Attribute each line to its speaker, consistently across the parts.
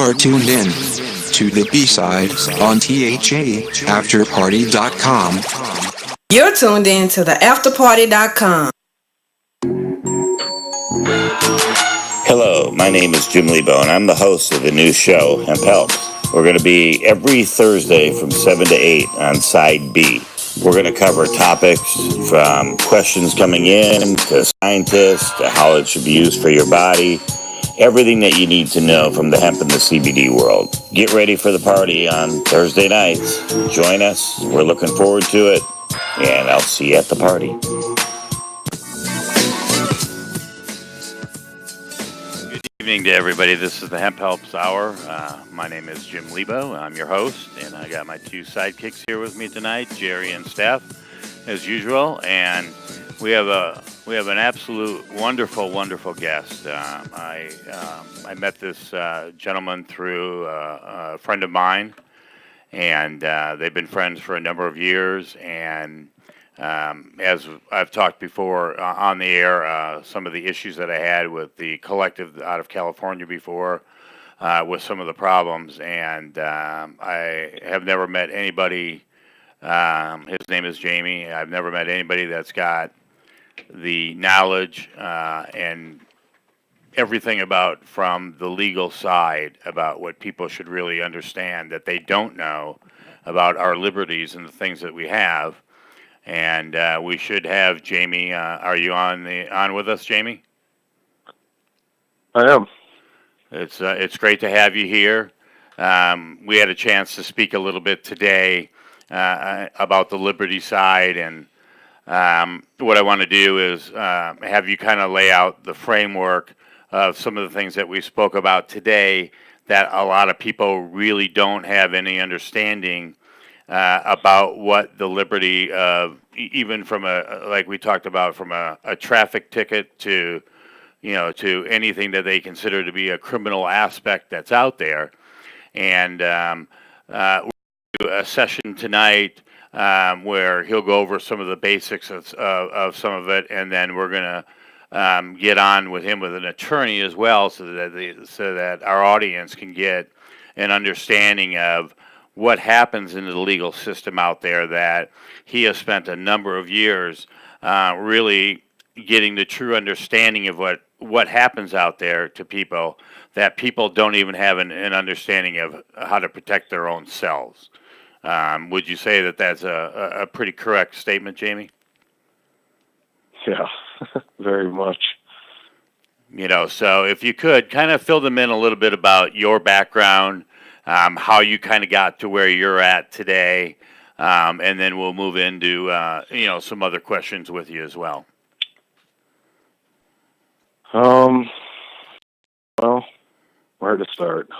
Speaker 1: are tuned in to the B-side on THAAfterparty.com.
Speaker 2: You're tuned in to the afterparty.com.
Speaker 3: Hello, my name is Jim Lebo, and I'm the host of the new show, Hemp. We're going to be every Thursday from 7 to 8 on Side B. We're going to cover topics from questions coming in to scientists to how it should be used for your body. Everything that you need to know from the hemp and the CBD world. Get ready for the party on Thursday nights. Join us. We're looking forward to it. And I'll see you at the party. Good evening to everybody. This is the Hemp Helps Hour. My name is Jim Lebo. I'm your host, and I got my two sidekicks here with me tonight, Jerry and Steph, as usual. And we have an absolute wonderful guest. I met this gentleman through a friend of mine, and they've been friends for a number of years. And as I've talked before on the air, some of the issues that I had with the collective out of California before, with some of the problems, and I have never met anybody. His name is Jamie. I've never met anybody that's got the knowledge and everything about from the legal side about what people should really understand that they don't know about our liberties and the things that we have. And we should have Jamie. Are you on with us, Jamie?
Speaker 4: I am.
Speaker 3: It's great to have you here. We had a chance to speak a little bit today about the Liberty side, and what I want to do is have you kind of lay out the framework of some of the things that we spoke about today that a lot of people really don't have any understanding about what the liberty of, even from like we talked about, from a traffic ticket to, to anything that they consider to be a criminal aspect that's out there. And we'll do a session tonight where he'll go over some of the basics of some of it, and then we're going to get on with him with an attorney as well, so that our audience can get an understanding of what happens in the legal system out there, that he has spent a number of years really getting the true understanding of what happens out there to people, that people don't even have an understanding of how to protect their own selves. Would you say that that's a pretty correct statement, Jamie?
Speaker 4: Yeah, very much.
Speaker 3: So if you could kind of fill them in a little bit about your background, how you kind of got to where you're at today, and then we'll move into some other questions with you as well.
Speaker 4: Well, where to start?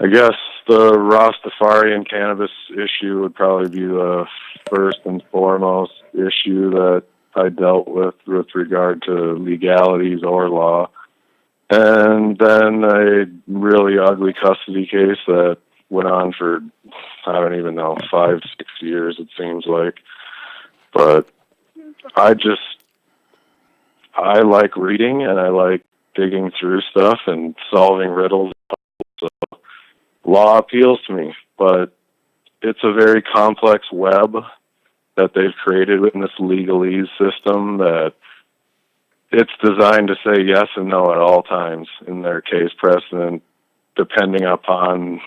Speaker 4: I guess the Rastafarian cannabis issue would probably be the first and foremost issue that I dealt with regard to legalities or law. And then a really ugly custody case that went on for, I don't even know, 5-6 years, it seems like. But I like reading, and I like digging through stuff and solving riddles. So law appeals to me, but it's a very complex web that they've created in this legalese system that it's designed to say yes and no at all times in their case precedent, depending upon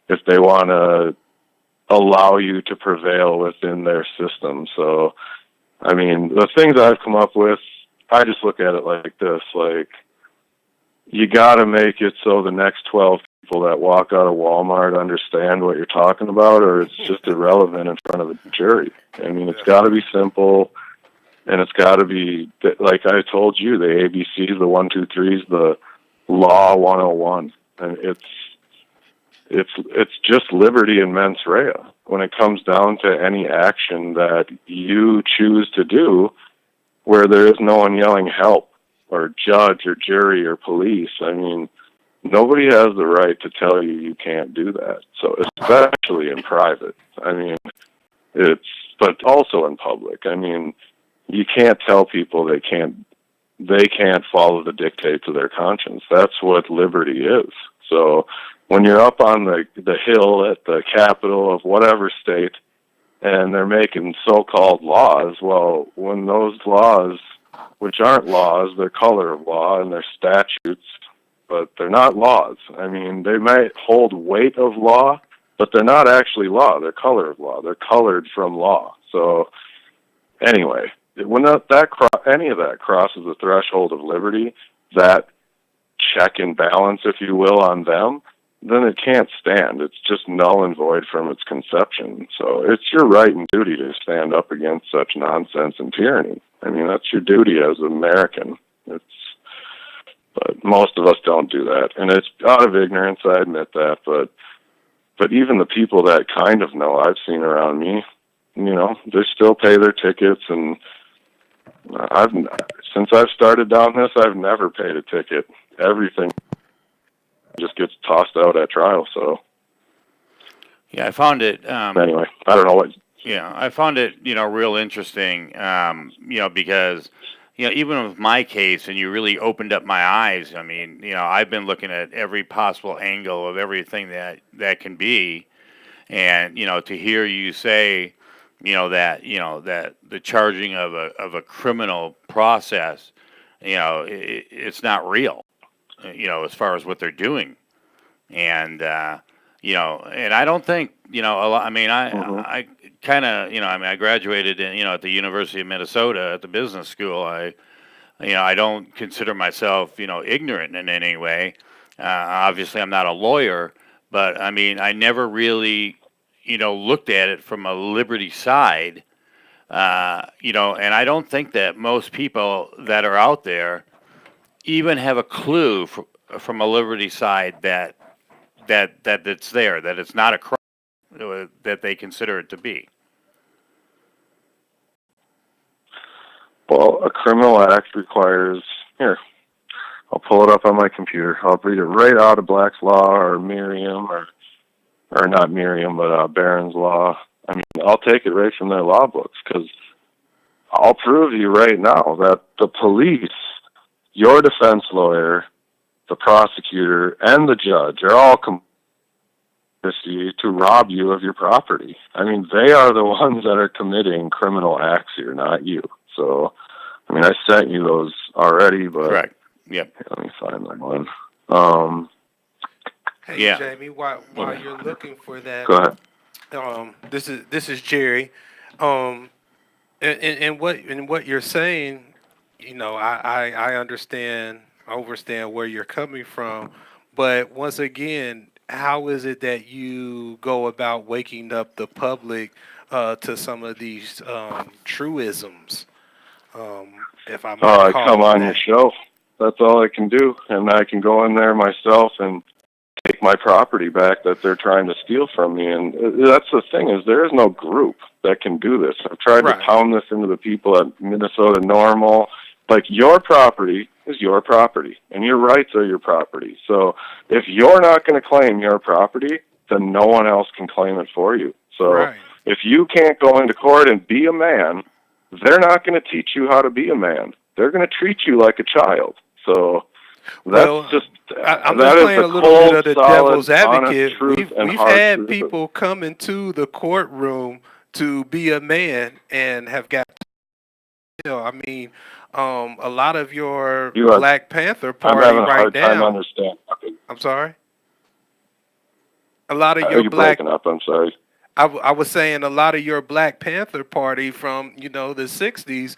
Speaker 4: if they want to allow you to prevail within their system. So, I mean, the things I've come up with, I just look at it like this, like, you got to make it so the next 12 people that walk out of Walmart understand what you're talking about, or it's just irrelevant in front of a jury. I mean, it's got to be simple, and it's got to be, like I told you, the ABCs, the 1, 2, 3s, the law 101. And it's just liberty and mens rea. When it comes down to any action that you choose to do where there is no one yelling help, or judge or jury or police, I mean, nobody has the right to tell you can't do that. So especially in private. I mean, but also in public. I mean, you can't tell people they can't they can't follow the dictates of their conscience. That's what liberty is. So when you're up on the hill at the capital of whatever state and they're making so-called laws, well, when those laws, which aren't laws, they're color of law and they're statutes, but they're not laws. I mean, they might hold weight of law, but they're not actually law. They're color of law. They're colored from law. So anyway, when any of that crosses the threshold of liberty, that check and balance, if you will, on them, then it can't stand. It's just null and void from its conception. So it's your right and duty to stand up against such nonsense and tyranny. I mean, that's your duty as an American. But most of us don't do that, and it's out of ignorance. I admit that, but even the people that kind of know, I've seen around me, they still pay their tickets, and since I've started down this, I've never paid a ticket. Everything just gets tossed out at trial. So
Speaker 3: yeah, I found it.
Speaker 4: Anyway, I don't know what.
Speaker 3: Yeah, I found it, real interesting. Because even with my case, and you really opened up my eyes. I mean, I've been looking at every possible angle of everything that can be, and to hear you say, that the charging of a criminal process, it's not real, as far as what they're doing, and and I don't think a lot. I mean, I kind of I graduated at the University of Minnesota at the business school. I don't consider myself ignorant in any way. Obviously, I'm not a lawyer, but I mean, I never really looked at it from a liberty side. And I don't think that most people that are out there even have a clue from a liberty side that it's there, that it's not a crime that they consider it to be.
Speaker 4: Well, a criminal act requires, here, I'll pull it up on my computer. I'll read it right out of Black's Law or Merriam, or not Merriam, but Barron's Law. I mean, I'll take it right from their law books, because I'll prove to you right now that the police, your defense lawyer, the prosecutor, and the judge are all to rob you of your property. I mean, they are the ones that are committing criminal acts here, not you. So, I mean, I sent you those already, but
Speaker 3: correct. Yep.
Speaker 4: Let me find that one.
Speaker 5: Hey,
Speaker 3: yeah.
Speaker 5: Jamie, while you're looking for that,
Speaker 4: go ahead.
Speaker 5: This is Jerry. And what you're saying, I understand where you're coming from, but once again, how is it that you go about waking up the public to some of these truisms? If I might
Speaker 4: I come on
Speaker 5: that.
Speaker 4: your show. That's all I can do, and I can go in there myself and take my property back that they're trying to steal from me. And that's the thing, is there is no group that can do this. I've tried to pound this into the people at Minnesota Normal. Like, your property is your property, and your rights are your property. So if you're not going to claim your property, then no one else can claim it for you. So if you can't go into court and be a man, they're not going to teach you how to be a man. They're going to treat you like a child. So that's
Speaker 5: I'm just playing a little bit of the devil's advocate. We've had people come into the courtroom to be a man and have got, I mean, a lot of your Black Panther Party
Speaker 4: I'm having a
Speaker 5: right
Speaker 4: hard
Speaker 5: now.
Speaker 4: time understanding.
Speaker 5: I'm sorry. A lot of
Speaker 4: your Black. Breaking up. I'm sorry.
Speaker 5: I was saying a lot of your Black Panther Party from the 60s.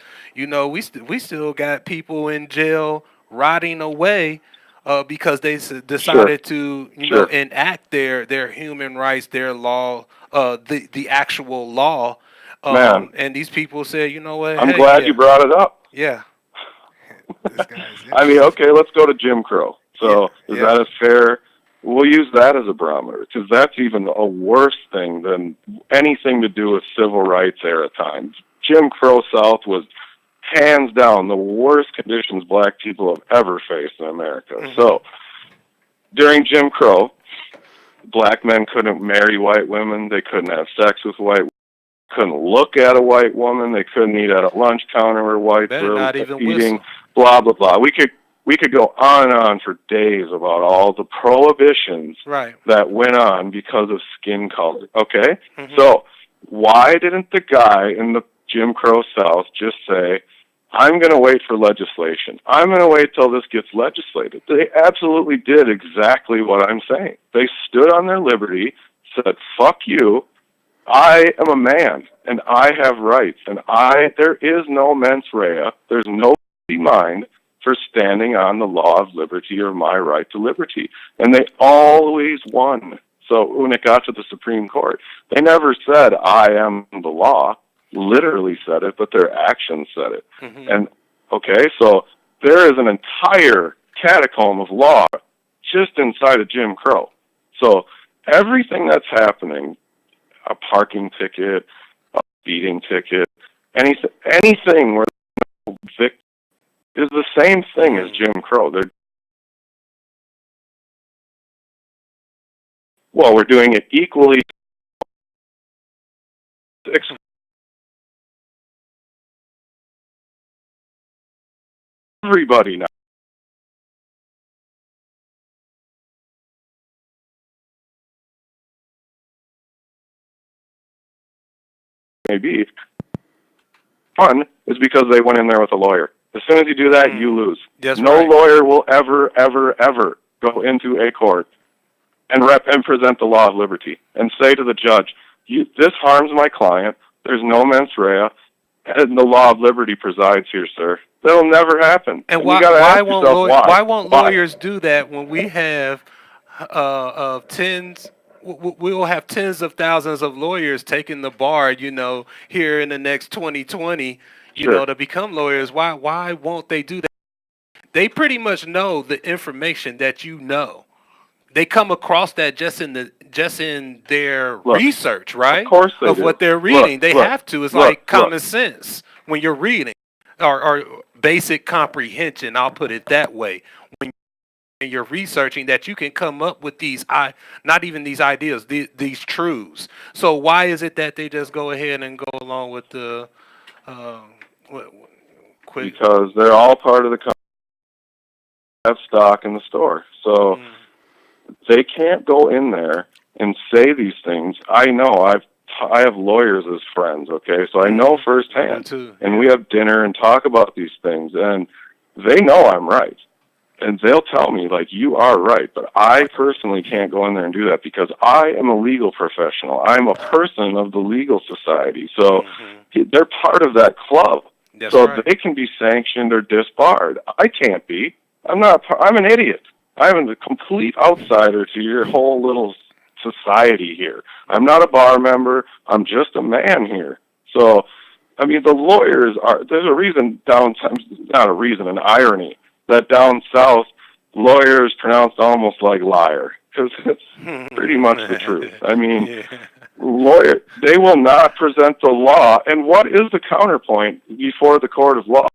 Speaker 5: We still got people in jail rotting away because they decided to enact their human rights, their law, the actual law. And these people said, you know what?
Speaker 4: I'm glad you brought it up.
Speaker 5: Yeah.
Speaker 4: I mean, okay, let's go to Jim Crow. So is that a fair? We'll use that as a barometer, because that's even a worse thing than anything to do with civil rights era times. Jim Crow South was hands down the worst conditions Black people have ever faced in America. Mm-hmm. So during Jim Crow, Black men couldn't marry white women. They couldn't have sex with white women. Couldn't look at a white woman. They couldn't eat at a lunch counter where whites were eating. blah, blah, blah. We could go on and on for days about all the prohibitions that went on because of skin color, okay? So why didn't the guy in the Jim Crow South just say, I'm going to wait for legislation. I'm going to wait till this gets legislated. They absolutely did exactly what I'm saying. They stood on their liberty, said, fuck you, I am a man, and I have rights, and there is no mens rea, there's no mind for standing on the law of liberty or my right to liberty. And they always won. So when it got to the Supreme Court, they never said, I am the law, literally said it, but their actions said it. And, okay, so there is an entire catacomb of law just inside of Jim Crow. So everything that's happening, a parking ticket, a speeding ticket, anything where victim is the same thing as Jim Crow. We're doing it equally. Everybody now. Maybe fun is because they went in there with a lawyer. As soon as you do that, you lose. No lawyer will ever go into a court and present the law of liberty and say to the judge, this harms my client, there's no mens rea, and the law of liberty presides here, sir. That'll never happen.
Speaker 5: And why won't lawyers do that when we have we will have tens of thousands of lawyers taking the bar, here in the next 2020, to become lawyers? Why won't they do that? They pretty much know the information that They come across that just in their research, right?
Speaker 4: Of course they do.
Speaker 5: What they're reading. They have to. It's like common sense when you're reading, or basic comprehension. I'll put it that way. When you're researching, that you can come up with not even these ideas, these truths. So why is it that they just go ahead and go along with the
Speaker 4: because they're all part of the company, have stock in the store, so they can't go in there and say these things. I know I have lawyers as friends, okay, so I know firsthand, and we have dinner and talk about these things, and they know I'm right. And they'll tell me, like, you are right, but I personally can't go in there and do that because I am a legal professional. I'm a person of the legal society. So they're part of that club. They can be sanctioned or disbarred. I can't be. I'm an idiot. I'm a complete outsider to your whole little society here. I'm not a bar member. I'm just a man here. So, I mean, the lawyers there's a reason an irony, that down south, lawyers pronounced almost like liar, because it's pretty much the truth. I mean, they will not present the law. And what is the counterpoint before the court of law?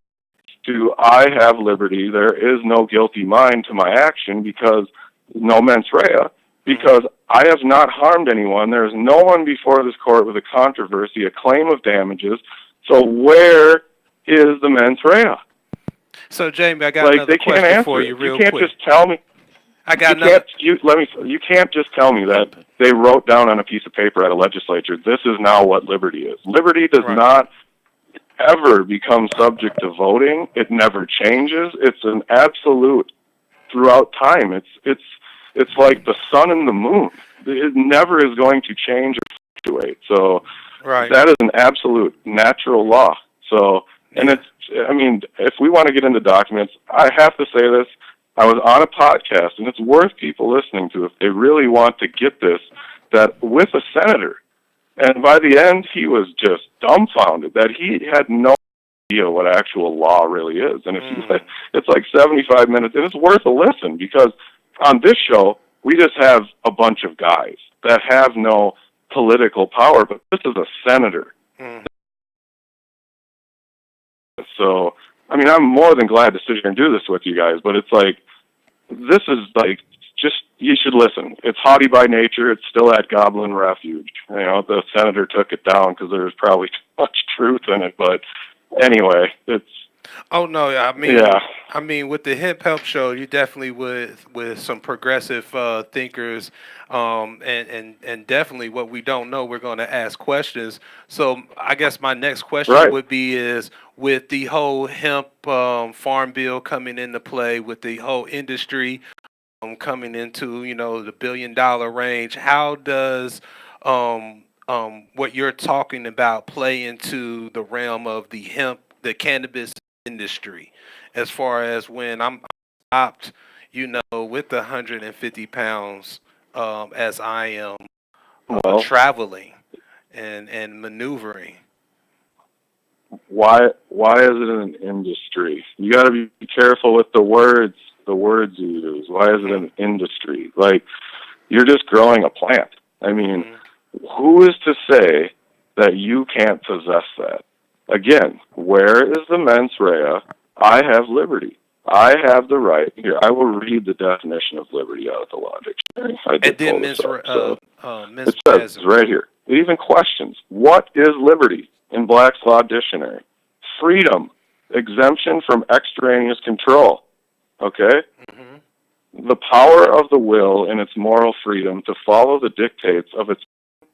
Speaker 4: I have liberty, there is no guilty mind to my action, because no mens rea, because I have not harmed anyone. There is no one before this court with a controversy, a claim of damages. So where is the mens rea?
Speaker 5: So, Jamie, I got another question for you real quick.
Speaker 4: You can't just tell me. You can't just tell me that they wrote down on a piece of paper at a legislature, this is now what liberty is. Liberty does not ever become subject to voting. It never changes. It's an absolute throughout time. It's like the sun and the moon. It never is going to change or fluctuate. So that is an absolute natural law. So, and if we want to get into documents, I have to say this. I was on a podcast, and it's worth people listening to if they really want to get this, that with a senator. And by the end, he was just dumbfounded that he had no idea what actual law really is. And it's like 75 minutes, and it's worth a listen, because on this show, we just have a bunch of guys that have no political power, but this is a senator. So, I mean, I'm more than glad to sit here and do this with you guys, but it's like, this is like, you should listen. It's haughty by nature. It's still at Goblin Refuge. The senator took it down because there was probably too much truth in it, but anyway,
Speaker 5: Oh no,
Speaker 4: Yeah.
Speaker 5: I mean, with the Hemp Help show, you definitely with some progressive thinkers, and definitely what we don't know, we're going to ask questions. So I guess my next question
Speaker 4: Right.
Speaker 5: would be is with the whole hemp farm bill coming into play, with the whole industry coming into the $1 billion range, how does what you're talking about play into the realm of the cannabis industry, as far as when I'm stopped, with the 150 pounds, as I am
Speaker 4: Well,
Speaker 5: traveling and maneuvering.
Speaker 4: why is it an industry? You got to be careful with the words you use. Why is it an industry? Like, you're just growing a plant. I mean, who is to say that you can't possess that? Again, where is the mens rea? I have liberty. I have the right. Here, I will read the definition of liberty out of the law dictionary. I
Speaker 5: And
Speaker 4: did
Speaker 5: then
Speaker 4: pull this up. So
Speaker 5: Ms.
Speaker 4: it says right here. It even questions, what is liberty in Black's Law Dictionary? Freedom, exemption from extraneous control. Okay? The power of the will in its moral freedom to follow the dictates of its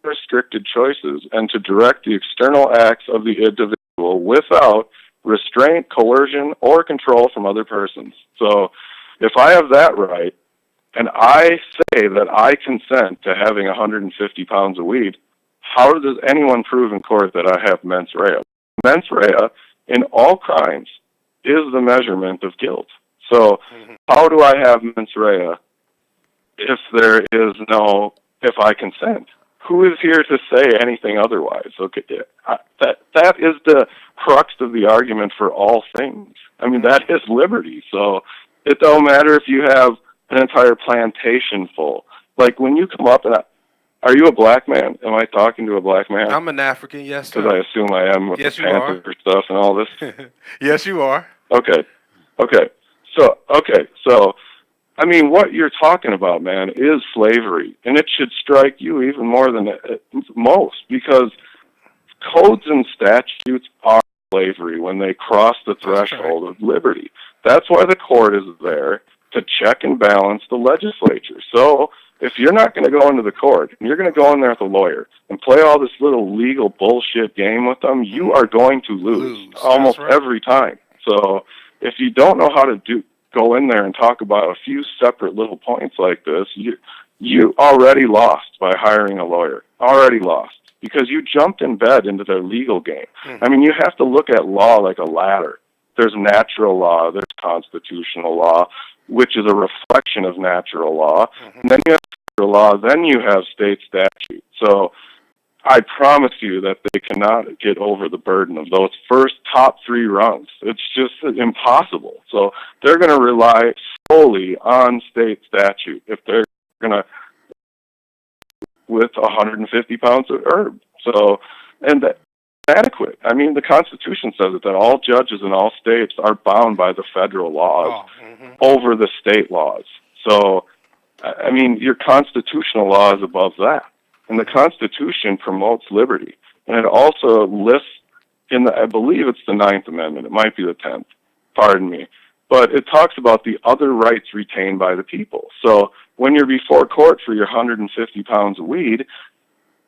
Speaker 4: restricted choices and to direct the external acts of the individual without restraint, coercion, or control from other persons. So if I have that right, and I say that I consent to having 150 pounds of weed, how does anyone prove in court that I have mens rea? Mens rea in all crimes is the measurement of guilt. So how do I have mens rea if if I consent? Who is here to say anything otherwise? Okay, that is the crux of the argument for all things. I mean, that is liberty. So it don't matter if you have an entire plantation full. Like, when you come up and are you a black man? Am I talking to a black man?
Speaker 5: I'm an African, yes, sir.
Speaker 4: Because I assume I am with
Speaker 5: Yes,
Speaker 4: the
Speaker 5: you are.
Speaker 4: Panther stuff and all this.
Speaker 5: Yes, you are.
Speaker 4: Okay. So, I mean, what you're talking about, man, is slavery. And it should strike you even more than most, because codes and statutes are slavery when they cross the threshold of liberty. That's why the court is there, to check and balance the legislature. So if you're not going to go into the court, and you're going to go in there with a lawyer and play all this little legal bullshit game with them, you are going to lose almost every time. So if you don't know how to go in there and talk about a few separate little points like this, you already lost by hiring a lawyer. Already lost. Because you jumped in bed into their legal game. I mean, you have to look at law like a ladder. There's natural law, there's constitutional law, which is a reflection of natural law. And then you have natural law, then you have state statute. So I promise you that they cannot get over the burden of those first top three rungs. It's just impossible. So they're going to rely solely on state statute if they're going to, with 150 pounds of herb. So, and that's adequate. I mean, the Constitution says it, that all judges in all states are bound by the federal laws over the state laws. So, I mean, your constitutional law is above that. And the Constitution promotes liberty. And it also lists I believe it's the 9th Amendment, it might be the 10th, pardon me, but it talks about the other rights retained by the people. So when you're before court for your 150 pounds of weed,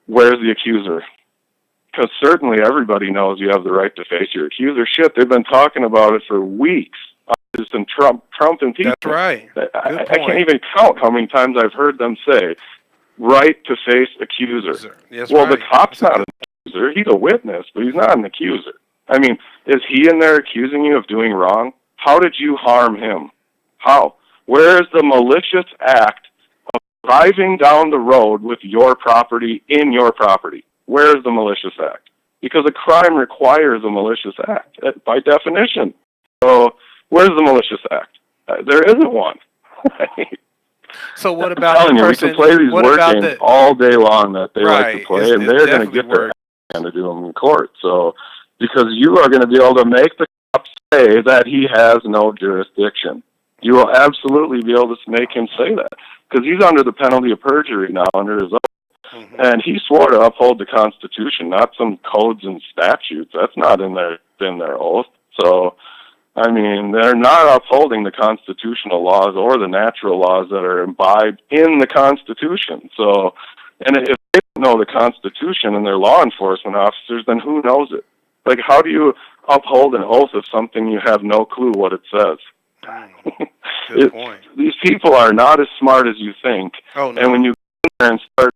Speaker 4: where's the accuser? Because certainly everybody knows you have the right to face your accuser. Shit, they've been talking about it for weeks. And Trump and people.
Speaker 5: That's right.
Speaker 4: I can't even count how many times I've heard them say, right to face accuser.
Speaker 5: Yes,
Speaker 4: well,
Speaker 5: right.
Speaker 4: The cop's not an accuser. He's a witness, but he's not an accuser. I mean, is he in there accusing you of doing wrong? How did you harm him? How? Where is the malicious act of driving down the road with your property in your property? Where is the malicious act? Because a crime requires a malicious act, by definition. So where's the malicious act? There isn't one.
Speaker 5: So what about the person?
Speaker 4: We can play these word games all day long that they like to play, and they're going to get their ass to do them in court. So, because you are going to be able to make the cop say that he has no jurisdiction. You will absolutely be able to make him say that, because he's under the penalty of perjury now under his oath. And he swore to uphold the Constitution, not some codes and statutes. That's not in their oath. So, I mean, they're not upholding the constitutional laws or the natural laws that are imbibed in the Constitution. So, and if they don't know the Constitution and they're law enforcement officers, then who knows it? Like, how do you uphold an oath of something you have no clue what it says?
Speaker 5: Good point.
Speaker 4: These people are not as smart as you think.
Speaker 5: Oh, no.
Speaker 4: And when you go there and start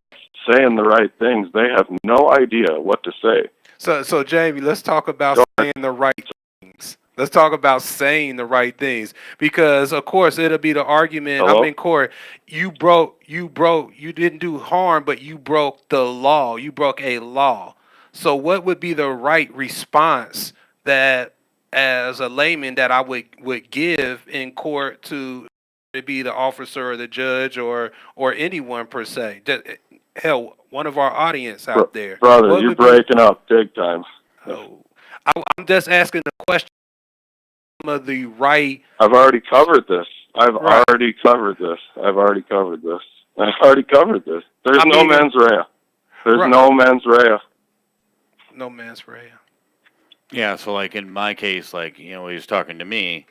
Speaker 4: saying the right things, they have no idea what to say.
Speaker 5: So Jamie, let's talk about saying the right things. Let's talk about saying the right things, because of course it'll be the argument.
Speaker 4: Hello?
Speaker 5: I'm in court. You didn't do harm, but you broke the law. You broke a law. So what would be the right response that, as a layman, that I would give in court to be the officer or the judge or anyone per se? Hell, one of our audience out there.
Speaker 4: Brother, you're breaking up big time.
Speaker 5: Oh, I'm just asking the question of the right.
Speaker 4: I've already covered this. I've already covered this. There's no mens rea. There's no mens rea.
Speaker 5: No mens rea.
Speaker 3: Yeah, so like in my case, like, you know, he was talking to me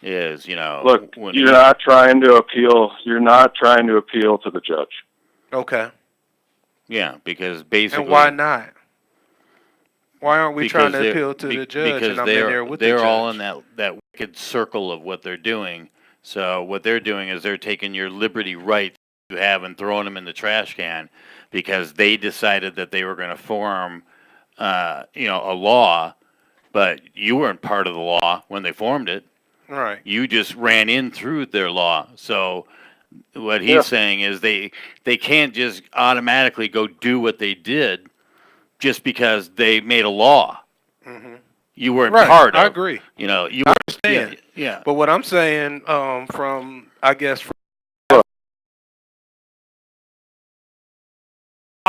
Speaker 3: is, you know,
Speaker 4: look, you're not trying to appeal to the judge.
Speaker 5: Okay.
Speaker 3: Yeah, because basically.
Speaker 5: And why not? Why aren't we trying to appeal to the judge?
Speaker 3: Because they're all in that wicked circle of what they're doing. So what they're doing is they're taking your liberty rights you have and throwing them in the trash can, because they decided that they were going to form, a law, but you weren't part of the law when they formed it.
Speaker 5: Right.
Speaker 3: You just ran in through their law. So what he's saying is they can't just automatically go do what they did just because they made a law. Mm-hmm. You weren't part of it.
Speaker 5: I agree.
Speaker 3: You know, you
Speaker 5: understand.
Speaker 3: Yeah.
Speaker 5: But what I'm saying, I'll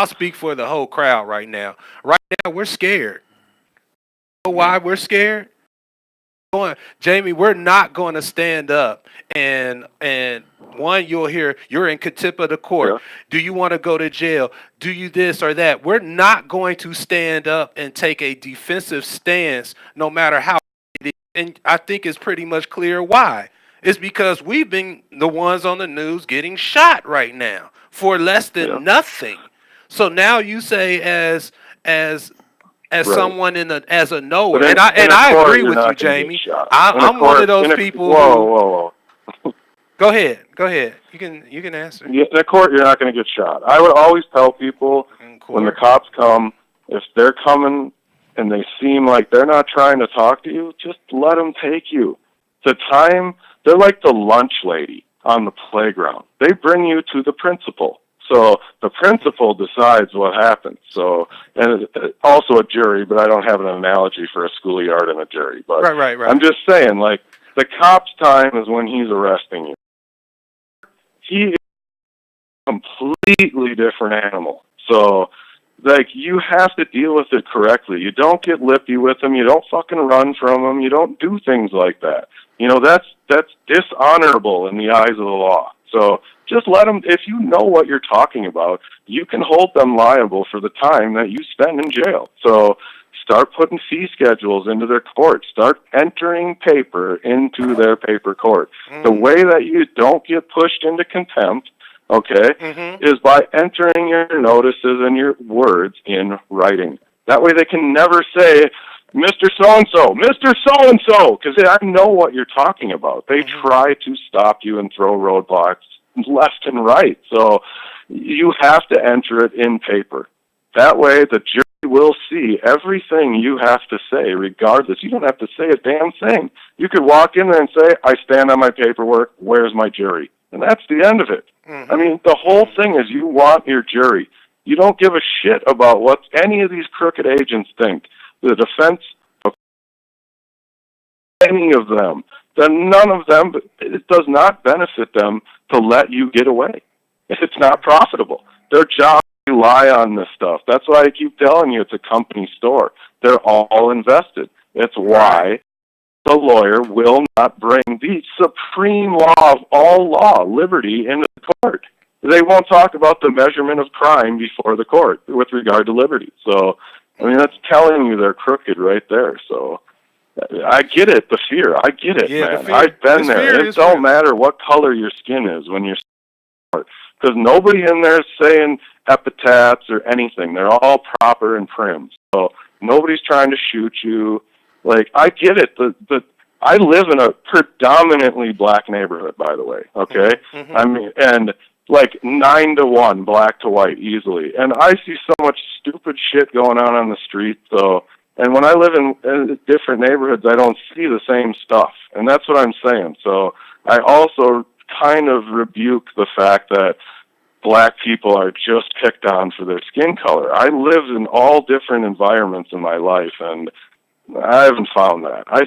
Speaker 5: speak for the whole crowd right now. Right now, we're scared. You know why we're scared? Jamie, we're not going to stand up and one, you'll hear you're in contempt of the court. Yeah. Do you want to go to jail? Do you this or that? We're not going to stand up and take a defensive stance, no matter how it is. And I think it's pretty much clear why. It's because we've been the ones on the news getting shot right now for less than nothing. So now you say as someone as a knower, and I agree with you, Jamie. I'm one of those people.
Speaker 4: Whoa.
Speaker 5: Go ahead. You can answer.
Speaker 4: In a court, you're not going to get shot. I would always tell people when the cops come, if they're coming and they seem like they're not trying to talk to you, just let them take you. They're like the lunch lady on the playground. They bring you to the principal. So the principal decides what happens. So, and also a jury, but I don't have an analogy for a schoolyard and a jury. But
Speaker 5: right.
Speaker 4: I'm just saying, like, the cop's time is when he's arresting you. He is a completely different animal. So, like, you have to deal with it correctly. You don't get lippy with him. You don't fucking run from him. You don't do things like that. You know, that's dishonorable in the eyes of the law. So just let them, if you know what you're talking about, you can hold them liable for the time that you spend in jail. So start putting fee schedules into their court. Start entering paper into their paper court. The way that you don't get pushed into contempt, is by entering your notices and your words in writing. That way they can never say, Mr. So-and-so, Mr. So-and-so, because I know what you're talking about. They try to stop you and throw roadblocks left and right. So you have to enter it in paper. That way the jury will see everything you have to say, regardless. You don't have to say a damn thing. You could walk in there and say, I stand on my paperwork, where's my jury? And that's the end of it. I mean, the whole thing is you want your jury. You don't give a shit about what any of these crooked agents think. The defense of any of them, then none of them, it does not benefit them to let you get away. It's not profitable. Their jobs rely on this stuff. That's why I keep telling you it's a company store. They're all invested. It's why the lawyer will not bring the supreme law of all law, liberty, into the court. They won't talk about the measurement of crime before the court with regard to liberty. So, I mean, that's telling you they're crooked right there. So, I get it, the fear. I get it,
Speaker 5: Yeah, the
Speaker 4: man.
Speaker 5: fear.
Speaker 4: I've been
Speaker 5: This
Speaker 4: there.
Speaker 5: fear
Speaker 4: It
Speaker 5: is
Speaker 4: don't
Speaker 5: real.
Speaker 4: matter what color your skin is when you're smart. Because nobody in there is saying epitaphs or anything. They're all proper and prim. So nobody's trying to shoot you. Like, I get it. I live in a predominantly black neighborhood, by the way, okay?
Speaker 5: Mm-hmm.
Speaker 4: I mean, and like 9-to-1, black to white, easily. And I see so much stupid shit going on the street, so... And when I live in different neighborhoods, I don't see the same stuff. And that's what I'm saying. So I also kind of rebuke the fact that black people are just picked on for their skin color. I lived in all different environments in my life, and I haven't found that. I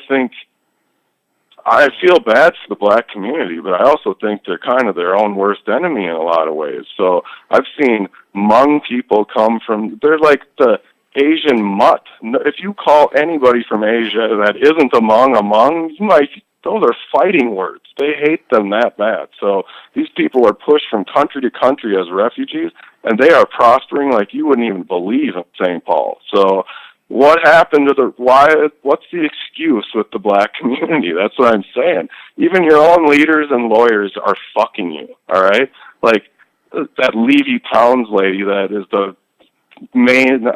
Speaker 4: feel bad for the black community, but I also think they're kind of their own worst enemy in a lot of ways. So I've seen Hmong people come from, they're like the Asian mutt. If you call anybody from Asia that isn't Hmong, you might, those are fighting words. They hate them that bad. So these people are pushed from country to country as refugees, and they are prospering like you wouldn't even believe in St. Paul. So what happened to what's the excuse with the black community? That's what I'm saying. Even your own leaders and lawyers are fucking you, all right? Like that Levy Pounds lady that is the main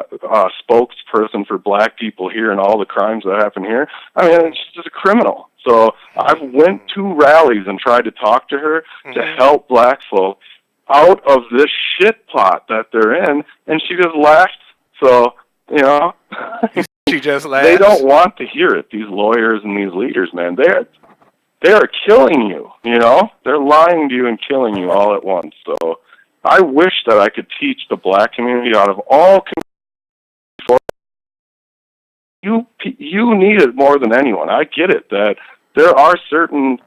Speaker 4: spokesperson for black people here and all the crimes that happen here. I mean, she's just a criminal. So I went to rallies and tried to talk to her to help black folk out of this shit pot that they're in, and she just laughed. So, you know,
Speaker 5: She just laughed.
Speaker 4: they don't want to hear it, these lawyers and these leaders, man. They are killing you, you know? They're lying to you and killing you all at once. So I wish that I could teach the black community out of all communities. You need it more than anyone. I get it that there are certain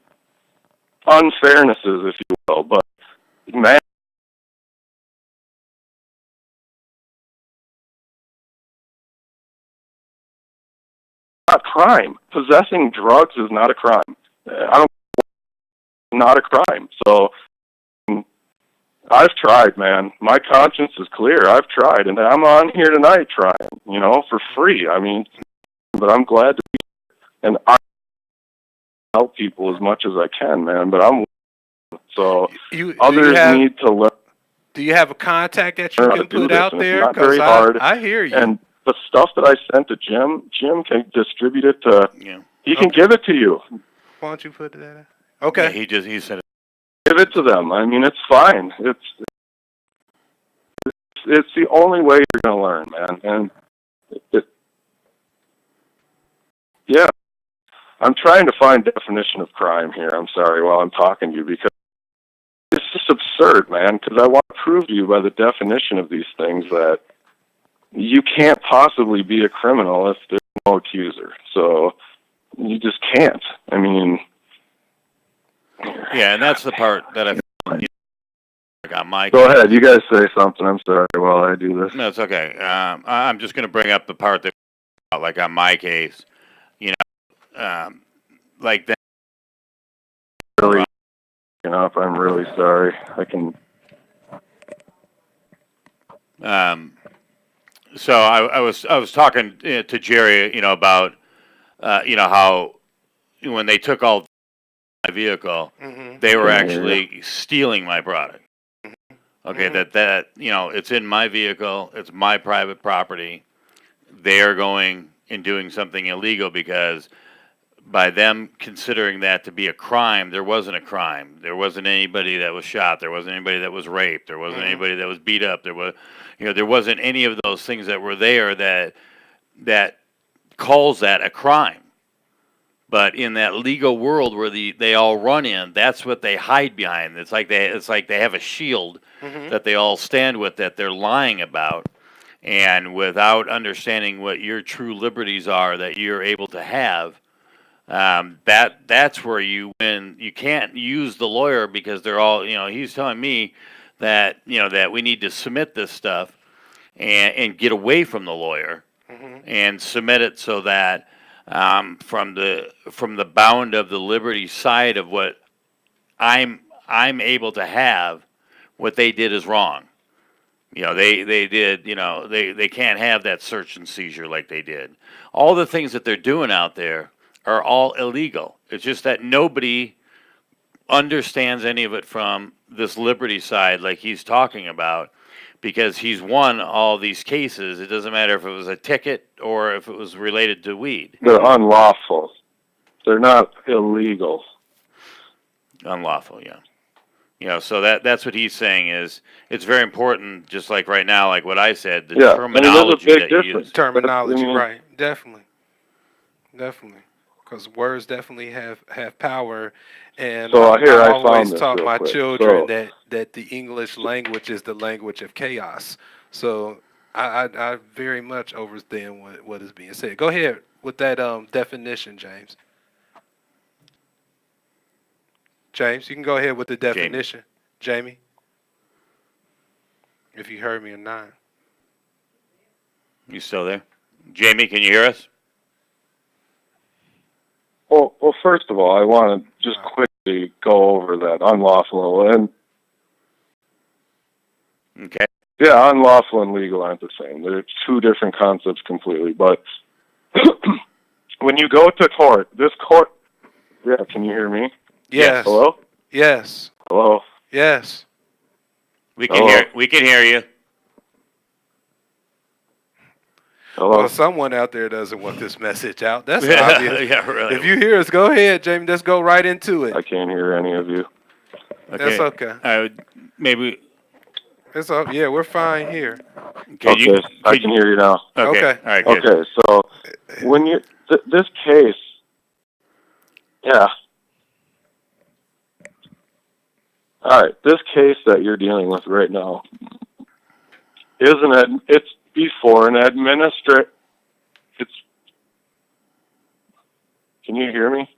Speaker 4: unfairnesses, if you will, but man, not crime. Possessing drugs is not a crime. Not a crime. So I've tried, man. My conscience is clear. I've tried, and I'm on here tonight trying, you know, for free. I mean, but I'm glad to be here, and I help people as much as I can, man. But others need to learn.
Speaker 5: Do you have a contact that you can put out there?
Speaker 4: It's not very hard.
Speaker 5: I hear you.
Speaker 4: And the stuff that I sent to Jim can distribute it to.
Speaker 3: Yeah.
Speaker 4: He can give it to you.
Speaker 5: Why don't you put that out? Okay.
Speaker 3: Yeah, he said it.
Speaker 4: Give it to them. I mean, it's fine. It's the only way you're going to learn, man. And yeah, I'm trying to find definition of crime here. I'm sorry while I'm talking to you because it's just absurd, man. Because I want to prove to you by the definition of these things that you can't possibly be a criminal if there's no accuser. So you just can't. I mean.
Speaker 3: Yeah, and that's the part that I got my.
Speaker 4: Go ahead, you guys say something. I'm sorry while I do this.
Speaker 3: No, it's okay. I'm just going to bring up the part that, like on my case, you know, like that.
Speaker 4: Really, up. I'm really sorry. I can.
Speaker 3: So I was talking to Jerry, you know, about you know how when they took all my vehicle, they were actually stealing my product. Okay, that you know, it's in my vehicle, it's my private property. They are going and doing something illegal because by them considering that to be a crime, there wasn't a crime. There wasn't anybody that was shot. There wasn't anybody that was raped. There wasn't anybody that was beat up. There was, you know, there wasn't any of those things that were there that calls that a crime. But in that legal world where they all run in, that's what they hide behind. It's like they have a shield that they all stand with that they're lying about, and without understanding what your true liberties are that you're able to have, that's where you win. You can't use the lawyer because they're all, you know. He's telling me that, you know, that we need to submit this stuff and get away from the lawyer and submit it so that. From the bound of the liberty side of what I'm able to have, what they did is wrong. You know, they did, you know, they can't have that search and seizure like they did. All the things that they're doing out there are all illegal. It's just that nobody understands any of it from this Liberty side like he's talking about, because he's won all these cases. It doesn't matter if it was a ticket or if it was related to weed.
Speaker 4: They're unlawful. They're not illegal.
Speaker 3: Unlawful, yeah. You know, so that's what he's saying is it's very important, just like right now, like what I said, the terminology that you use.
Speaker 5: Terminology, right. Definitely. Because words definitely have power. And
Speaker 4: so
Speaker 5: I
Speaker 4: I
Speaker 5: always
Speaker 4: found
Speaker 5: taught my
Speaker 4: quick.
Speaker 5: children that the English language is the language of chaos. So I very much understand what is being said. Go ahead with that definition, James. James, you can go ahead with the definition. Jamie, if you heard me or not.
Speaker 3: You still there? Jamie, can you hear us?
Speaker 4: Well, first of all, I want to just quickly go over that unlawful and
Speaker 3: okay.
Speaker 4: Yeah, unlawful and legal aren't the same. They're two different concepts completely. But when you go to court, this court, yeah, can you hear me?
Speaker 5: Yes.
Speaker 4: Hello?
Speaker 5: Yes.
Speaker 4: Hello?
Speaker 5: Yes.
Speaker 3: We can hear you.
Speaker 4: Hello?
Speaker 5: Well, someone out there doesn't want this message out. That's obvious.
Speaker 3: Yeah, really.
Speaker 5: If you hear us, go ahead, Jamie. Let's go right into it.
Speaker 4: I can't hear any of you.
Speaker 3: Okay.
Speaker 5: That's okay.
Speaker 3: Maybe.
Speaker 5: It's up. Yeah, we're fine here.
Speaker 4: I can hear you now.
Speaker 3: Okay. All right. Good.
Speaker 4: Okay. So when you this case, yeah. All right. This case that you're dealing with right now it's before an administrative. Can you hear me?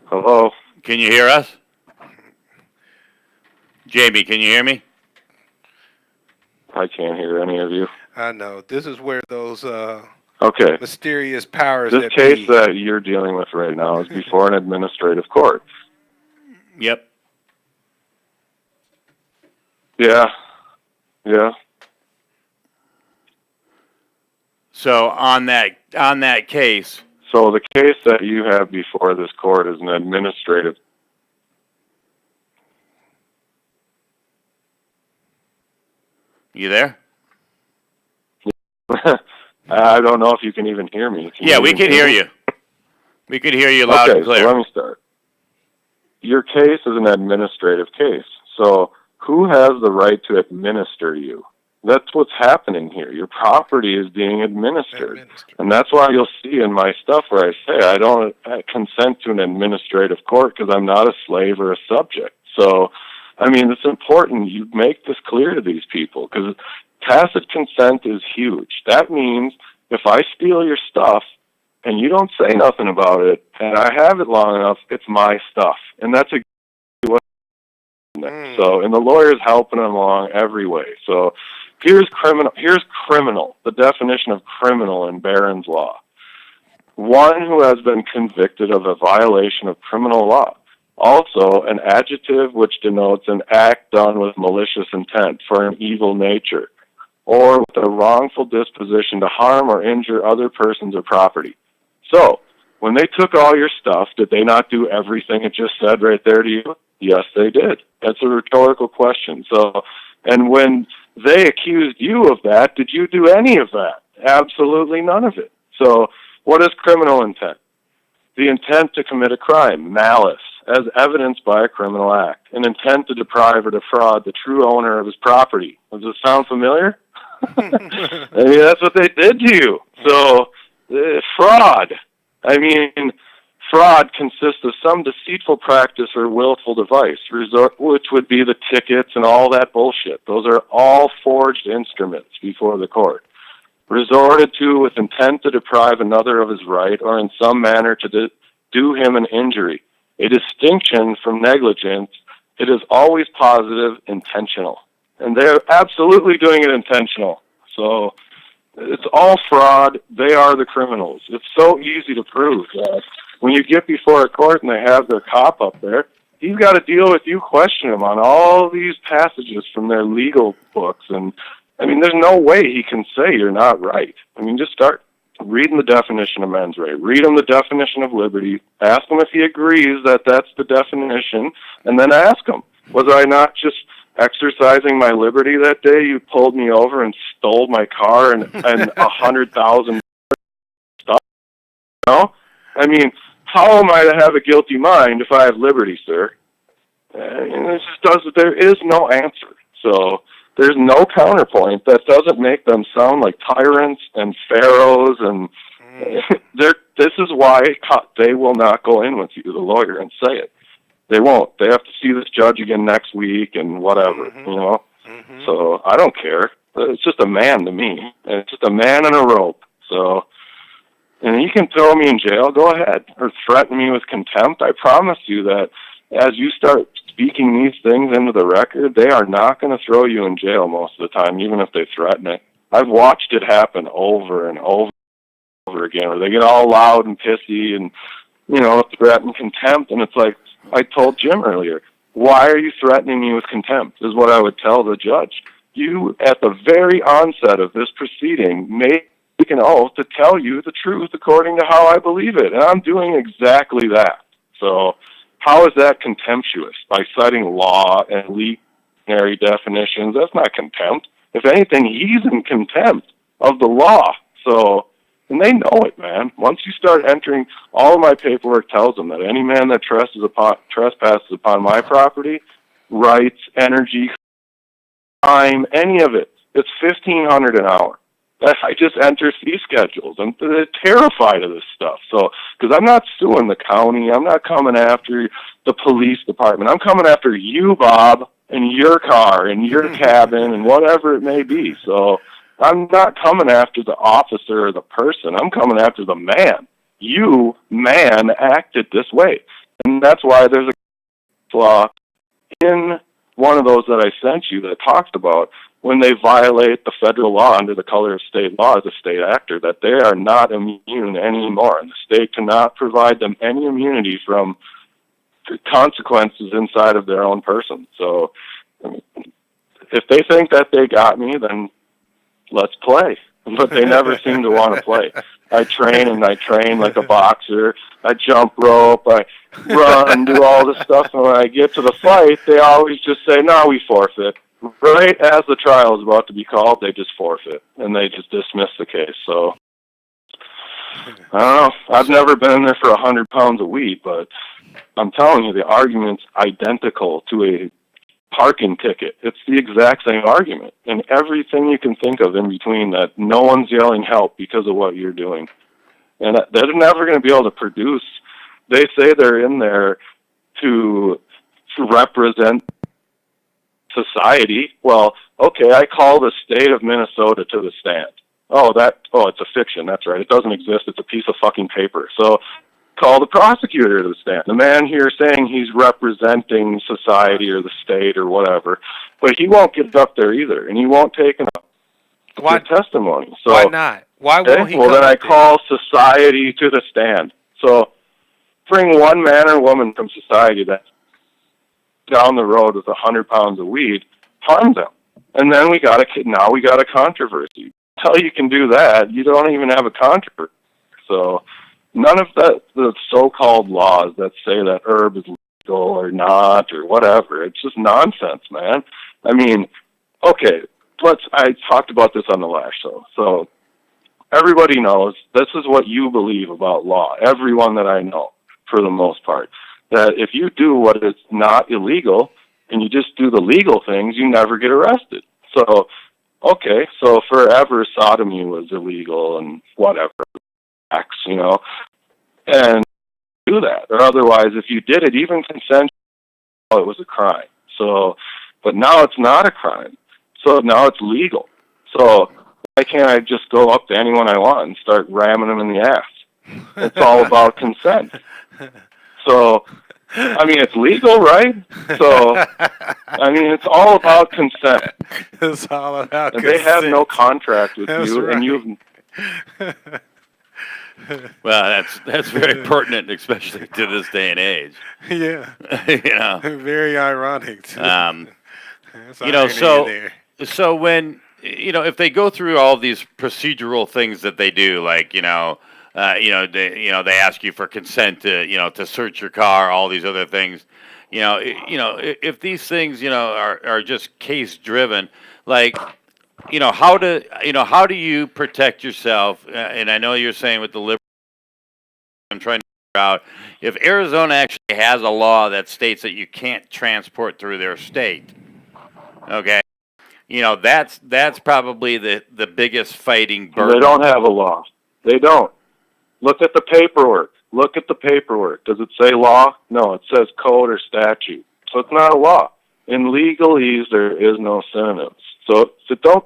Speaker 4: Hello?
Speaker 3: Can you hear us? Jamie, can you hear me?
Speaker 4: I can't hear any of you.
Speaker 5: I know. This is where those
Speaker 4: okay.
Speaker 5: mysterious powers
Speaker 4: This case that you're dealing with right now is before an administrative court.
Speaker 3: Yep.
Speaker 4: Yeah. Yeah.
Speaker 3: So on that case.
Speaker 4: So the case that you have before this court is an administrative.
Speaker 3: You there?
Speaker 4: I don't know if you can even hear me.
Speaker 3: We can hear you. We can hear you loud and clear.
Speaker 4: So let me start. Your case is an administrative case. So who has the right to administer you? That's what's happening here. Your property is being administered. And that's why you'll see in my stuff where I say I don't consent to an administrative court because I'm not a slave or a subject. So, I mean, it's important you make this clear to these people because tacit consent is huge. That means if I steal your stuff and you don't say nothing about it and I have it long enough, it's my stuff. And that's exactly what. So, and the lawyer's helping them along every way. So, here's criminal, the definition of criminal in Barron's Law. One who has been convicted of a violation of criminal law. Also, an adjective which denotes an act done with malicious intent for an evil nature, or with a wrongful disposition to harm or injure other persons or property. So, when they took all your stuff, did they not do everything it just said right there to you? Yes, they did. That's a rhetorical question. So, and when they accused you of that, did you do any of that? Absolutely none of it. So, what is criminal intent? The intent to commit a crime, malice, as evidenced by a criminal act, an intent to deprive or defraud the true owner of his property. Does this sound familiar? I mean, that's what they did to you. So, fraud. I mean, fraud consists of some deceitful practice or willful device, which would be the tickets and all that bullshit. Those are all forged instruments before the court. Resorted to with intent to deprive another of his right or in some manner to do him an injury. A distinction from negligence, it is always positive, intentional. And they're absolutely doing it intentional. So it's all fraud. They are the criminals. It's so easy to prove that when you get before a court and they have their cop up there, he's got to deal with you, question him on all these passages from their legal books. And, I mean, there's no way he can say you're not right. I mean, just start read him the definition of mens rea, read him the definition of liberty, ask him if he agrees that that's the definition, and then ask him, was I not just exercising my liberty that day? You pulled me over and stole my car and 100,000 stuff. No, I mean, how am I to have a guilty mind if I have liberty, sir? And it just does. There is no answer. So there's no counterpoint that doesn't make them sound like tyrants and pharaohs. And this is why they will not go in with you, the lawyer, and say it. They won't. They have to see this judge again next week and whatever, you know. So I don't care. It's just a man to me. And it's just a man and a rope. So, and you can throw me in jail, go ahead, or threaten me with contempt. I promise you that as you start speaking these things into the record, they are not going to throw you in jail most of the time, even if they threaten it. I've watched it happen over and over and over again, where they get all loud and pissy and, you know, threaten contempt. And it's like I told Jim earlier, why are you threatening me with contempt, is what I would tell the judge. You, at the very onset of this proceeding, made an oath to tell you the truth according to how I believe it, and I'm doing exactly that. So how is that contemptuous? By citing law and legal definitions? That's not contempt. If anything, he's in contempt of the law. So, and they know it, man. Once you start entering, all of my paperwork tells them that any man that trespasses upon my property, rights, energy, time, any of it, it's $1,500 an hour. I just enter fee schedules. They're terrified of this stuff. So, because I'm not suing the county, I'm not coming after the police department. I'm coming after you, Bob, and your car, and your cabin, and whatever it may be. So, I'm not coming after the officer or the person. I'm coming after the man. You, man, acted this way. And that's why there's a flaw in one of those that I sent you that talks about when they violate the federal law under the color of state law as a state actor, that they are not immune anymore. And the state cannot provide them any immunity from consequences inside of their own person. So if they think that they got me, then let's play. But they never seem to want to play. I train like a boxer. I jump rope. I run, do all this stuff. And when I get to the fight, they always just say, no, we forfeit. Right as the trial is about to be called, they just forfeit. And they just dismiss the case. So, I don't know. I've never been in there for 100 pounds of weed, but I'm telling you, the argument's identical to a parking ticket. It's the exact same argument. And everything you can think of in between that, no one's yelling help because of what you're doing. And they're never going to be able to produce. They say they're in there to represent society. Well, okay, I call the state of Minnesota to the stand. It's a fiction. That's right. It doesn't exist. It's a piece of fucking paper. So call the prosecutor to the stand. The man here saying he's representing society or the state or whatever, but he won't get up there either, and he won't take an testimony. So
Speaker 5: why not? Why won't he?
Speaker 4: Well, then I call society to the stand. So bring one man or woman from society that's down the road with 100 pounds of weed, harm them, and then we got a controversy. Until you can do that, you don't even have a controversy. So none of the so-called laws that say that herb is legal or not or whatever, it's just nonsense, man. I mean, okay, I talked about this on the last show. So everybody knows this is what you believe about law. Everyone that I know, for the most part, that if you do what is not illegal and you just do the legal things, you never get arrested. So, okay, so forever sodomy was illegal and whatever, you know, and do that. Or otherwise, if you did it, even consensual, it was a crime. So, but now it's not a crime. So now it's legal. So why can't I just go up to anyone I want and start ramming them in the ass? It's all about consent. So, I mean, it's legal, right? So, I mean, it's all about consent.
Speaker 5: It's all about
Speaker 4: and
Speaker 5: consent.
Speaker 4: They have no contract with
Speaker 5: That's
Speaker 4: you,
Speaker 5: right.
Speaker 4: and you've...
Speaker 3: Well, that's very pertinent, especially to this day and age.
Speaker 5: Yeah.
Speaker 3: You know,
Speaker 5: Very ironic, too.
Speaker 3: you know, so when if they go through all these procedural things that they do, like they ask you for consent to search your car, all these other things, if these things are just case driven, like how do you protect yourself? And I know you're saying with the Liberty, I'm trying to figure out if Arizona actually has a law that states that you can't transport through their state. Okay. That's probably the biggest fighting burden.
Speaker 4: They don't have a law. They don't. Look at the paperwork. Look at the paperwork. Does it say law? No, it says code or statute. So it's not a law. In legalese, there is no synonyms. So don't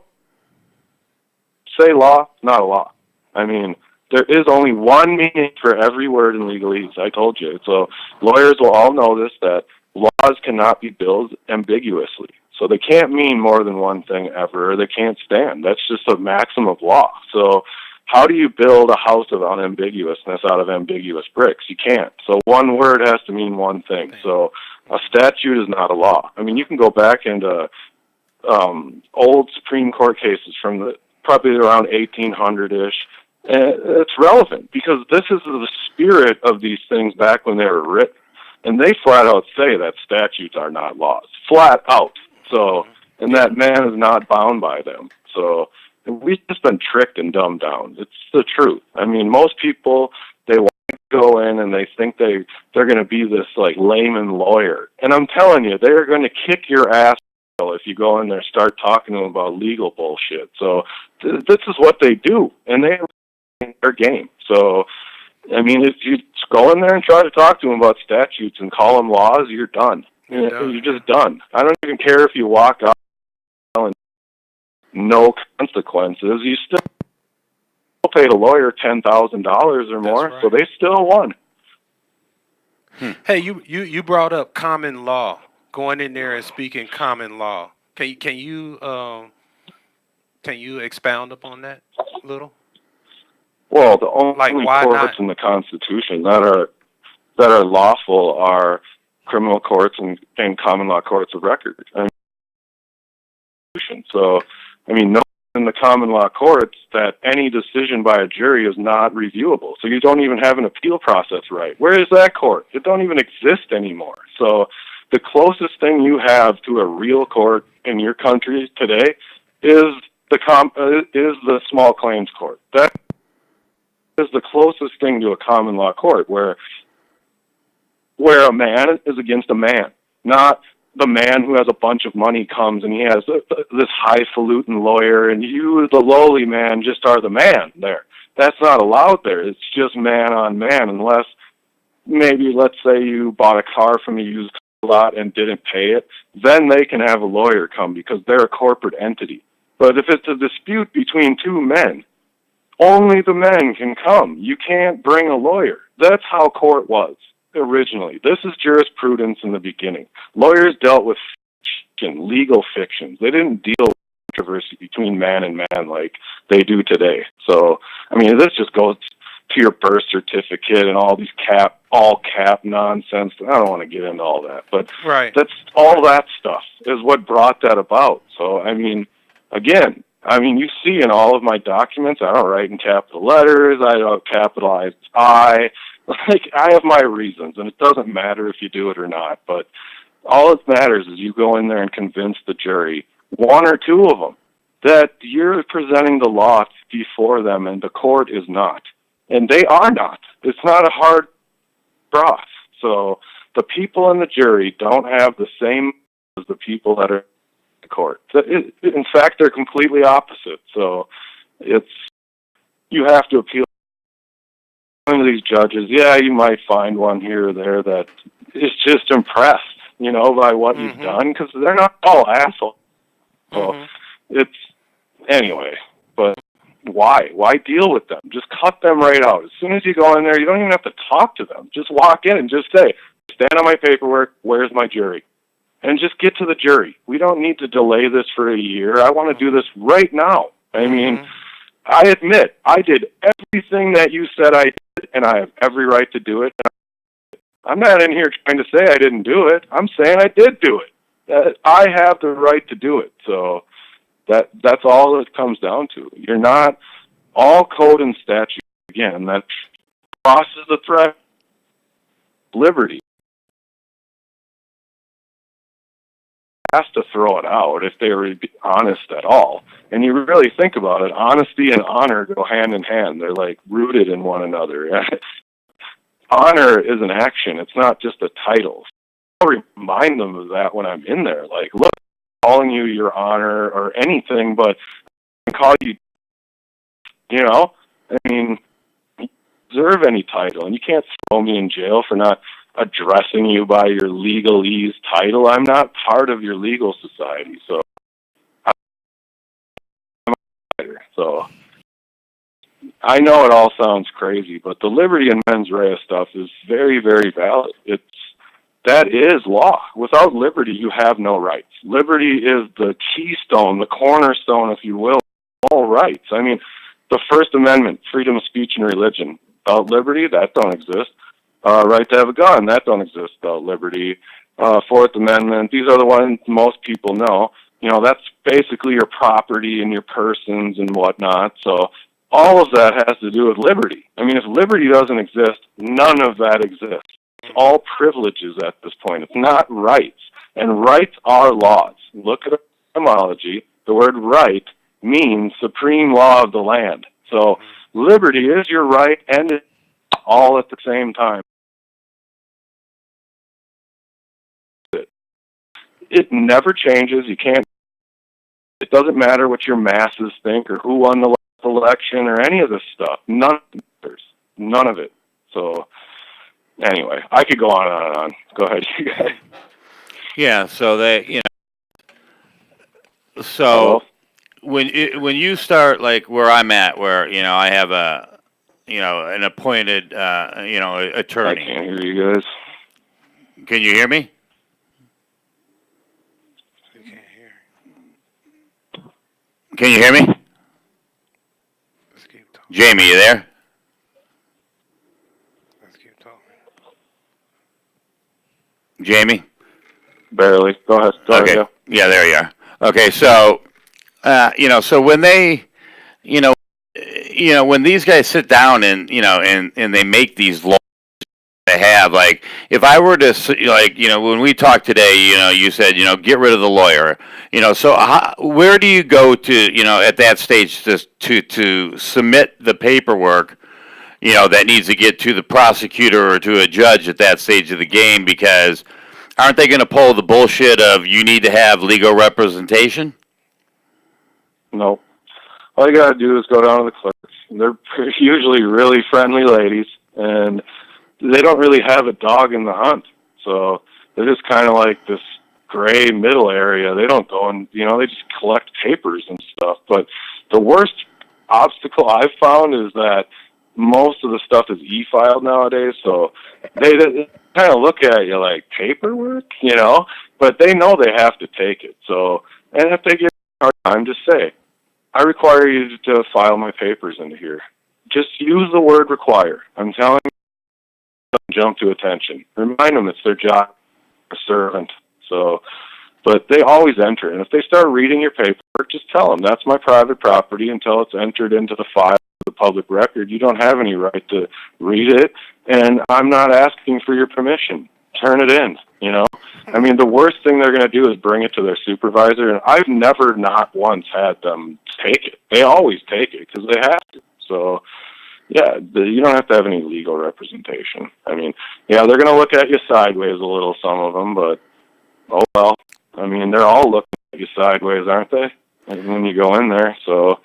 Speaker 4: say law, not a law. I mean, there is only one meaning for every word in legalese. I told you. So lawyers will all know this, that laws cannot be billed ambiguously. So they can't mean more than one thing ever, or they can't stand. That's just a maxim of law. So how do you build a house of unambiguousness out of ambiguous bricks? You can't. So one word has to mean one thing. So a statute is not a law. I mean, you can go back into old Supreme Court cases from probably around 1800-ish. And it's relevant because this is the spirit of these things back when they were written. And they flat out say that statutes are not laws. Flat out. So, and that man is not bound by them. So we've just been tricked and dumbed down. It's the truth. I mean, most people, they want to go in and they think they're going to be this like layman lawyer. And I'm telling you, they're going to kick your ass if you go in there and start talking to them about legal bullshit. So this is what they do, and they their game. So, I mean, if you go in there and try to talk to them about statutes and call them laws, you're done. You're just done. I don't even care if you walk out and no consequences. You still paid a lawyer $10,000 or more, right. So they still won.
Speaker 5: Hey, you brought up common law, going in there and speaking common law. Can you expound upon that a little?
Speaker 4: Well, the only courts in the Constitution that are lawful are criminal courts and common law courts of record. So, I mean, no in the common law courts that any decision by a jury is not reviewable. So you don't even have an appeal process right. Where is that court? It don't even exist anymore. So the closest thing you have to a real court in your country today is the small claims court. That is the closest thing to a common law court where a man is against a man, not the man who has a bunch of money comes and he has this highfalutin lawyer and you, the lowly man, just are the man there. That's not allowed there. It's just man on man unless maybe, let's say you bought a car from a used lot and didn't pay it. Then they can have a lawyer come because they're a corporate entity. But if it's a dispute between two men, only the men can come. You can't bring a lawyer. That's how court was originally. This is jurisprudence in the beginning. Lawyers dealt with fiction, legal fictions. They didn't deal with controversy between man and man like they do today. So, I mean, this just goes to your birth certificate and all these all cap nonsense. I don't want to get into all that, but
Speaker 5: right.
Speaker 4: That's all that stuff is what brought that about. So, I mean, again, you see in all of my documents, I don't write in capital letters, I don't capitalize I. Like, I have my reasons, and it doesn't matter if you do it or not, but all it matters is you go in there and convince the jury, one or two of them, that you're presenting the law before them, and the court is not. And they are not. It's not a hard broth. So the people in the jury don't have the same as the people that are in the court. In fact, they're completely opposite. So you have to appeal to these judges. Yeah, you might find one here or there that is just impressed, by what you've done, because they're not all assholes. So anyway, but why? Why deal with them? Just cut them right out. As soon as you go in there, you don't even have to talk to them. Just walk in and just say, stand on my paperwork, where's my jury? And just get to the jury. We don't need to delay this for a year. I want to do this right now. I mean, I admit, I did everything that you said I did, and I have every right to do it. I'm not in here trying to say I didn't do it. I'm saying I did do it. I have the right to do it. So That's all it comes down to. You're not all code and statute again that crosses the threat. Liberty has to throw it out if they were honest at all. And you really think about it, honesty and honor go hand in hand. They're like rooted in one another. Honor is an action. It's not just a title. I remind them of that when I'm in there. Like, look, I'm calling you your honor or anything, but I can call you, you know, I mean, you deserve any title, and you can't throw me in jail for not addressing you by your legalese title. I'm not part of your legal society, so I know it all sounds crazy, but the liberty and mens rea stuff is very, very valid. That is law. Without liberty, you have no rights. Liberty is the keystone, the cornerstone, if you will, of all rights. I mean, the First Amendment, freedom of speech and religion. Without liberty, that don't exist. Right to have a gun, that don't exist without liberty. Fourth Amendment, these are the ones most people know. You know, that's basically your property and your persons and whatnot. So all of that has to do with liberty. I mean, if liberty doesn't exist, none of that exists. It's all privileges at this point. It's not rights. And rights are laws. Look at etymology. The word right means supreme law of the land. So liberty is your right and it's all at the same time. It never changes. You can't. It doesn't matter what your masses think or who won the election or any of this stuff. None matters. None of it. So anyway, I could go on and on. Go ahead, you guys.
Speaker 3: Yeah. So So when you start like where I'm at, where I have an appointed attorney.
Speaker 4: I can't hear you guys.
Speaker 3: Can you hear me? Can you hear me?
Speaker 5: Let's keep talking.
Speaker 3: Jamie, you there?
Speaker 5: Let's keep talking.
Speaker 3: Jamie?
Speaker 4: Barely. Go ahead.
Speaker 3: Okay.
Speaker 4: Ahead,
Speaker 3: yeah, there you are. Okay, so so when they when these guys sit down and and they make these laws they have, like, if I were to, like, when we talked today, you said, get rid of the lawyer, so where do you go to, at that stage to submit the paperwork, that needs to get to the prosecutor or to a judge at that stage of the game, because aren't they going to pull the bullshit of you need to have legal representation?
Speaker 4: No. All you got to do is go down to the clerks. They're usually really friendly ladies, and they don't really have a dog in the hunt. So they're just kind of like this gray middle area. They don't go and, they just collect papers and stuff. But the worst obstacle I've found is that most of the stuff is e-filed nowadays. So they kind of look at you like paperwork, but they know they have to take it. So, and if they give a hard time, just say, I require you to file my papers into here. Just use the word require. I'm telling you, jump to attention. Remind them it's their job, a servant. So, but they always enter. And if they start reading your paperwork, just tell them that's my private property until it's entered into the file of the public record. You don't have any right to read it, and I'm not asking for your permission. Turn it in, I mean, the worst thing they're going to do is bring it to their supervisor, and I've never not once had them take it. They always take it because they have to. So, yeah, you don't have to have any legal representation. I mean, yeah, they're going to look at you sideways a little, some of them, but, oh well. I mean, they're all looking at you sideways, aren't they? When you go in there, so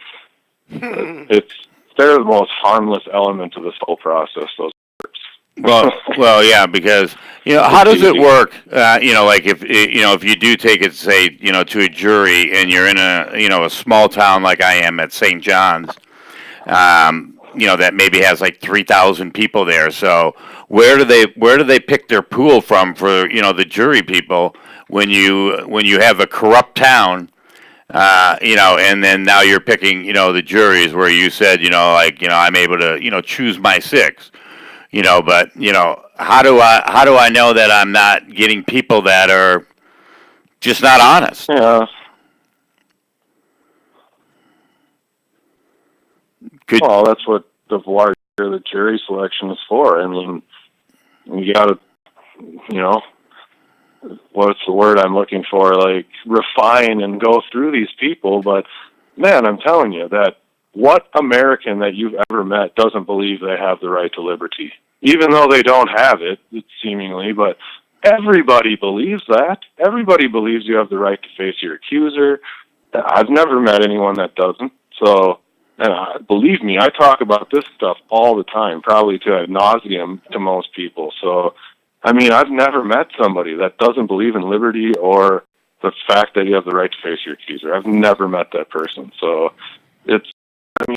Speaker 4: they're the most harmless element of this whole process, those groups.
Speaker 3: Well, yeah, because how does it work? Like if you do take it, say, to a jury, and you're in a small town like I am at St. John's, that maybe has like 3,000 people there. So where do they pick their pool from for the jury people when you have a corrupt town? And then now you're picking the juries where you said I'm able to choose my six. But how do I know that I'm not getting people that are just not honest?
Speaker 4: Yeah. Well, that's what the voir dire, the jury selection is for. I mean, you got to, you know, what's the word I'm looking for? Like, refine and go through these people. But, man, I'm telling you that what American that you've ever met doesn't believe they have the right to liberty? Even though they don't have it, seemingly, but everybody believes that. Everybody believes you have the right to face your accuser. I've never met anyone that doesn't. So, and believe me, I talk about this stuff all the time, probably to ad nauseum to most people. So, I mean, I've never met somebody that doesn't believe in liberty or the fact that you have the right to face your accuser. I've never met that person. So, it's, I mean,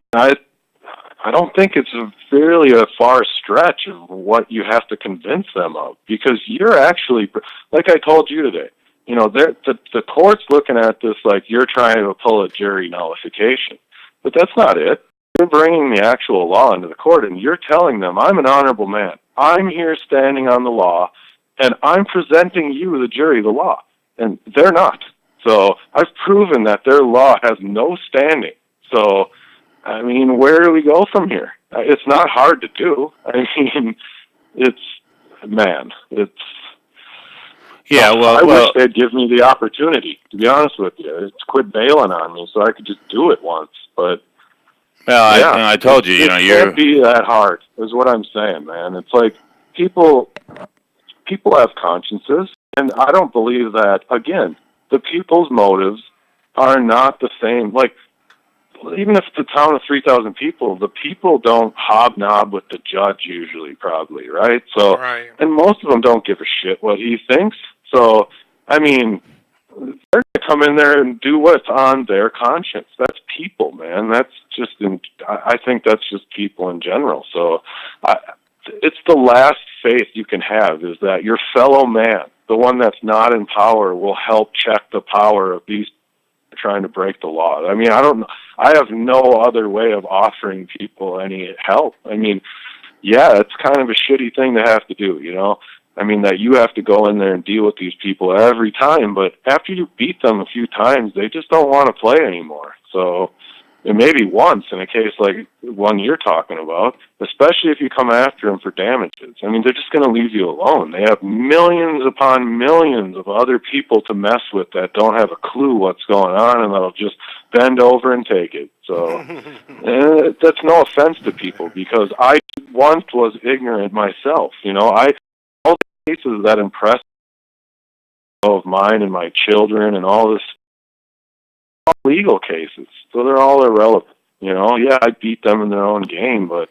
Speaker 4: I don't think it's really a far stretch of what you have to convince them of, because you're actually, like I told you today, you know, the court's looking at this like you're trying to pull a jury nullification, but that's not it. You're bringing the actual law into the court, and you're telling them, I'm an honorable man. I'm here standing on the law, and I'm presenting you, the jury, the law, and they're not. So I've proven that their law has no standing. So, I mean, where do we go from here? It's not hard to do. I mean, it's. Yeah, well, I wish they'd give me the opportunity, to be honest with you. It's quit bailing on me so I could just do it once. But,
Speaker 3: well,
Speaker 4: yeah,
Speaker 3: I told you,
Speaker 4: it can't be that hard, is what I'm saying, man. It's like people have consciences, and I don't believe that, again, the people's motives are not the same. Like, even if it's a town of 3,000 people, the people don't hobnob with the judge usually, probably, right? So, right. And most of them don't give a shit what he thinks. So, I mean, they're going to come in there and do what's on their conscience. That's people, man. That's just, I think that's just people in general. So, it's the last faith you can have, is that your fellow man, the one that's not in power, will help check the power of these trying to break the law. I mean, I have no other way of offering people any help. I mean, yeah, it's kind of a shitty thing to have to do, you know? I mean, that you have to go in there and deal with these people every time, but after you beat them a few times, they just don't want to play anymore. So, and maybe once in a case like one you're talking about, especially if you come after them for damages. I mean, they're just going to leave you alone. They have millions upon millions of other people to mess with that don't have a clue what's going on, and they'll just bend over and take it. So that's no offense to people, because I once was ignorant myself. You know, all the cases that impressed me of mine and my children and all this, all legal cases. So they're all irrelevant, you know. Yeah, I beat them in their own game, but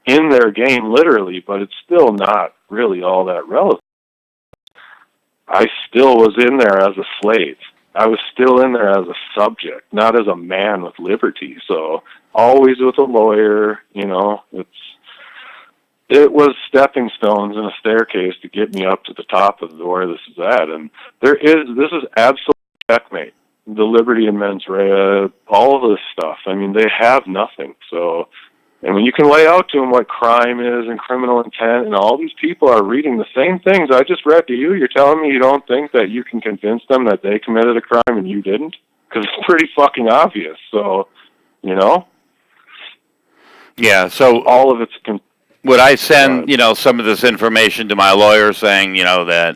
Speaker 4: in their game, literally, but it's still not really all that relevant. I still was in there as a slave. I was still in there as a subject, not as a man with liberty. So always with a lawyer, you know. It was stepping stones and a staircase to get me up to the top of where this is at. And this is absolute checkmate. The liberty and mens rea, all of this stuff. I mean, they have nothing. So, and when you can lay out to them what crime is and criminal intent, and all these people are reading the same things I just read to you, you're telling me you don't think that you can convince them that they committed a crime and you didn't? Because it's pretty fucking obvious. So, you know?
Speaker 3: Yeah, so
Speaker 4: all of it's...
Speaker 3: would I send, you know, some of this information to my lawyer saying, I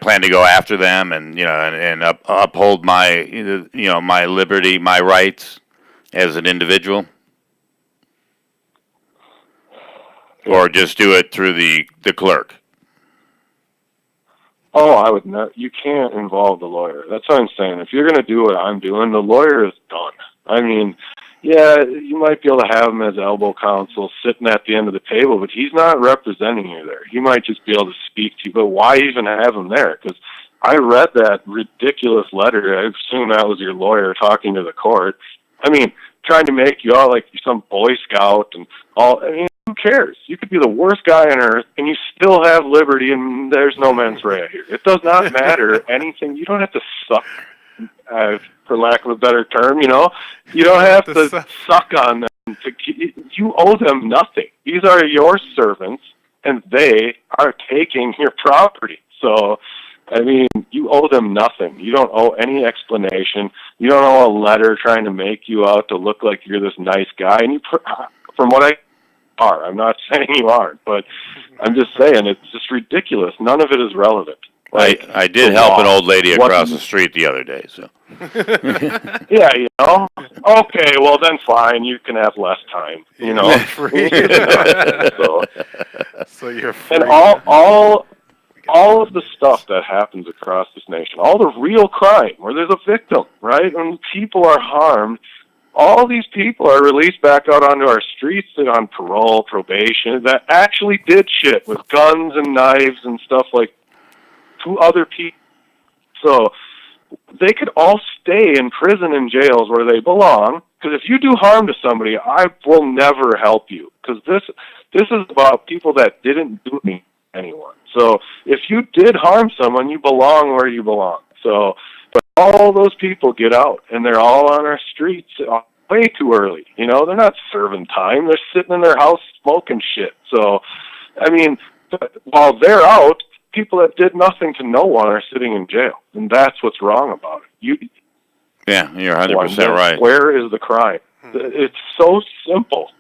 Speaker 3: plan to go after them and, and uphold my, my liberty, my rights as an individual? Or just do it through the clerk?
Speaker 4: Oh, I would not. You can't involve the lawyer. That's what I'm saying. If you're going to do what I'm doing, the lawyer is done. I mean, yeah, you might be able to have him as elbow counsel sitting at the end of the table, but he's not representing you there. He might just be able to speak to you, but why even have him there? Because I read that ridiculous letter. I assume that was your lawyer talking to the court. I mean, trying to make you all like some Boy Scout and all. I mean, who cares? You could be the worst guy on earth, and you still have liberty, and there's no mens rea here. It does not matter anything. You don't have to suck, for lack of a better term, you know? You don't have to suck on them. You owe them nothing. These are your servants, and they are taking your property. So, I mean, you owe them nothing. You don't owe any explanation. You don't owe a letter trying to make you out to look like you're this nice guy. And from what I are, I'm not saying you aren't, but I'm just saying it's just ridiculous. None of it is relevant. Like,
Speaker 3: I did help an old lady across the street the other day, so.
Speaker 4: Yeah, you know. Okay, well then fine. You can have less time. You know.
Speaker 5: So you're free.
Speaker 4: And all of the stuff that happens across this nation, all the real crime where there's a victim, right? When people are harmed, all these people are released back out onto our streets on parole, probation, that actually did shit with guns and knives and stuff like to other people. So they could all stay in prison and jails where they belong, because if you do harm to somebody, I will never help you, because this is about people that didn't do anyone. So if you did harm someone, you belong where you belong. So, but all those people get out, and they're all on our streets way too early. You know, they're not serving time. They're sitting in their house smoking shit. So, I mean, while they're out, people that did nothing to no one are sitting in jail, and that's what's wrong about it.
Speaker 3: Yeah, you're 100% right.
Speaker 4: Where is the crime? It's so simple.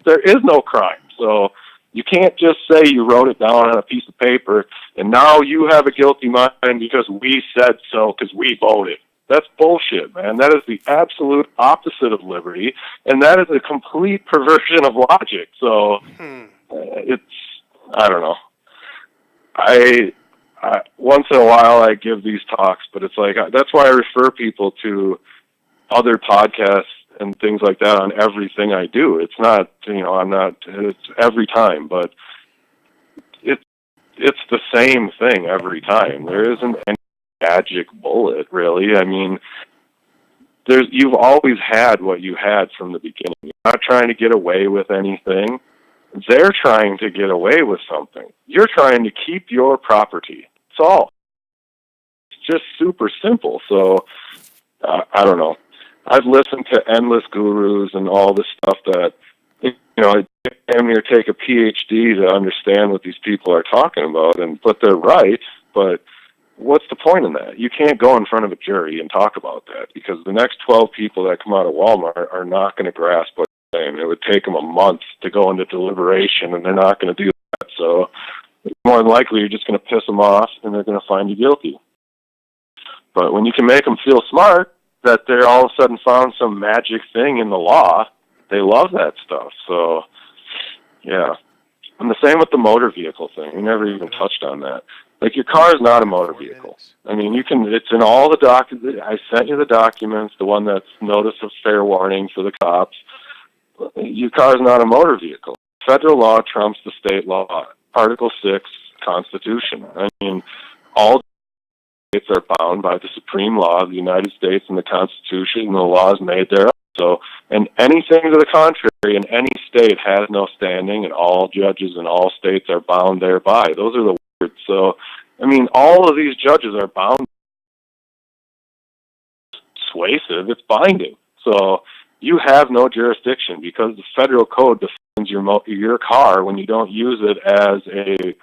Speaker 4: There is no crime, so you can't just say you wrote it down on a piece of paper, and now you have a guilty mind because we said so, because we voted. That's bullshit, man. That is the absolute opposite of liberty, and that is a complete perversion of logic. So I don't know. I once in a while I give these talks, but it's like, that's why I refer people to other podcasts and things like that on everything I do. It's not, it's every time, but it's the same thing every time. There isn't any magic bullet, really. I mean, you've always had what you had from the beginning. You're not trying to get away with anything. They're trying to get away with something. You're trying to keep your property. It's all. It's just super simple. So, I don't know. I've listened to endless gurus and all this stuff that, it damn near take a PhD to understand what these people are talking about. But they're right. But what's the point in that? You can't go in front of a jury and talk about that, because the next 12 people that come out of Walmart are not going to grasp what you're saying. It would take them a month to go into deliberation, and they're not going to do that. So more than likely, you're just going to piss them off, and they're going to find you guilty. But when you can make them feel smart, that they're all of a sudden found some magic thing in the law, they love that stuff. So, yeah. And the same with the motor vehicle thing. We never even touched on that. Like, your car is not a motor vehicle. I mean, it's in all the documents. I sent you the documents, the one that's notice of fair warning for the cops. Your car is not a motor vehicle. Federal law trumps the state law. Article 6, Constitution. I mean, all states are bound by the supreme law of the United States and the Constitution and the laws made thereof. So, and anything to the contrary in any state has no standing, and all judges in all states are bound thereby. Those are the words. So, I mean, all of these judges are bound. Persuasive, it's binding. So, you have no jurisdiction, because the federal code defines your car when you don't use it as a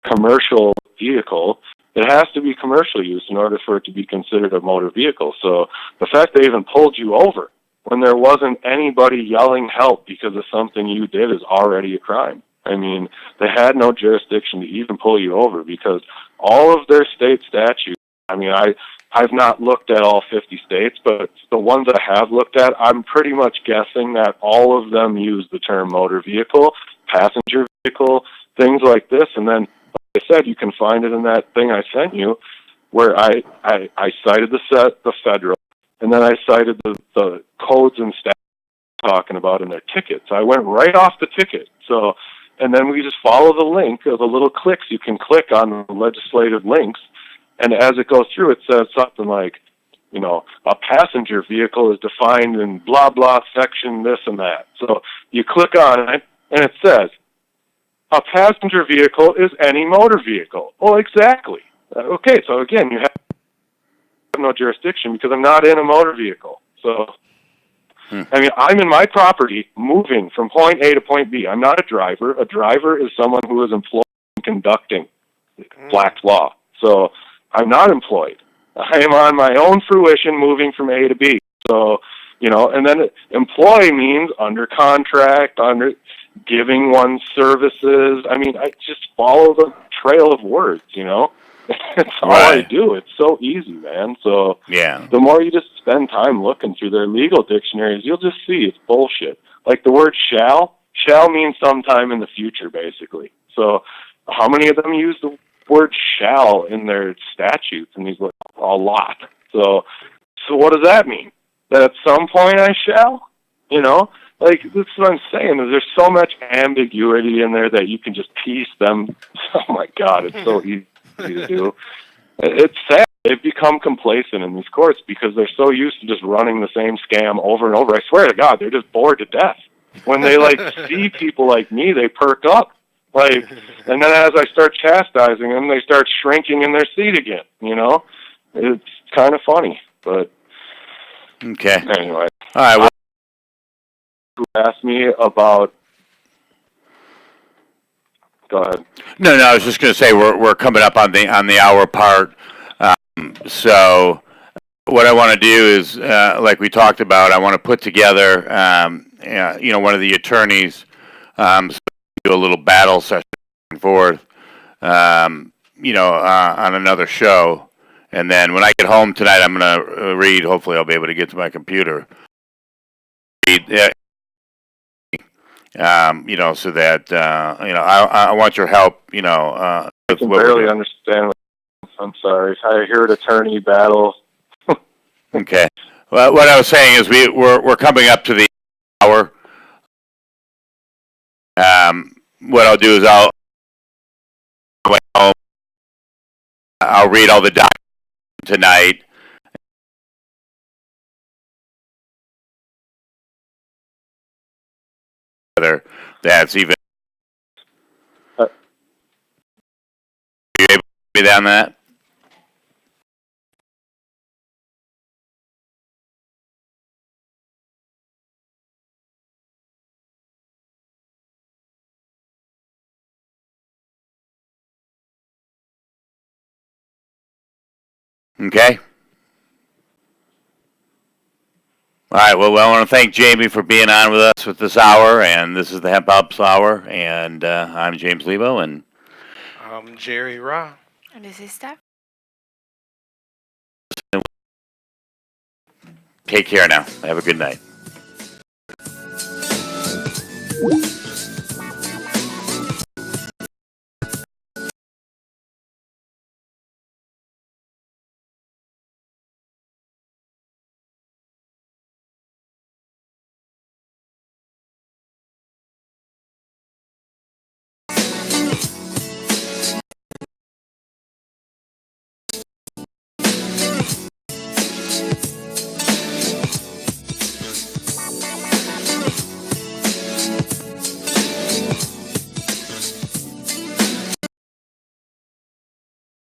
Speaker 4: commercial vehicle. It has to be commercial use in order for it to be considered a motor vehicle. So the fact they even pulled you over when there wasn't anybody yelling help because of something you did is already a crime. I mean, they had no jurisdiction to even pull you over, because all of their state statutes, I mean, I've not looked at all 50 states, but the ones I have looked at, I'm pretty much guessing that all of them use the term motor vehicle, passenger vehicle, things like this. And then, like I said, you can find it in that thing I sent you, where I cited the federal, and then I cited the codes and statutes talking about in their tickets. I went right off the ticket. So, and then we just follow the link of the little clicks. You can click on the legislative links, and as it goes through, it says something like, a passenger vehicle is defined in blah, blah section, this and that. So you click on it, and it says, a passenger vehicle is any motor vehicle. Oh, exactly. Okay, so again, you have no jurisdiction because I'm not in a motor vehicle. So, I mean, I'm in my property moving from point A to point B. I'm not a driver. A driver is someone who is employed in conducting. Black's Law. So I'm not employed. I am on my own fruition moving from A to B. So, and then employ means under contract, under giving one services. I mean, I just follow the trail of words, That's all I do. It's so easy, man. So the more you just spend time looking through their legal dictionaries, you'll just see it's bullshit. Like the word shall means sometime in the future, basically. So how many of them use the word shall in their statutes? And these a lot. So what does that mean? That at some point I shall? Like, that's what I'm saying. There's so much ambiguity in there that you can just piece them. Oh, my God, it's so easy to do. It's sad. They've become complacent in these courts because they're so used to just running the same scam over and over. I swear to God, they're just bored to death. When they, see people like me, they perk up. And then as I start chastising them, they start shrinking in their seat again, It's kind of funny, but...
Speaker 3: Okay.
Speaker 4: Anyway.
Speaker 3: All right, well...
Speaker 4: Who asked me about... Go ahead.
Speaker 3: No, I was just going to say we're coming up on the hour part. So what I want to do is, like we talked about, I want to put together, one of the attorneys, so do a little battle session forth, on another show. And then when I get home tonight, I'm going to read. Hopefully, I'll be able to get to my computer. Read, so that I want your help.
Speaker 4: I can barely understand. I'm sorry. I heard attorney battle.
Speaker 3: Okay. Well, what I was saying is we're coming up to the hour. What I'll do is I'll read all the documents tonight. That's even. You able to be down that? Okay. All right. Well, I want to thank Jamie for being on with us with this hour, and this is the Hemp Ups Hour, and I'm James Lebo, and
Speaker 5: I'm Jerry Ra.
Speaker 6: And this is Steph.
Speaker 3: Take care now. Have a good night.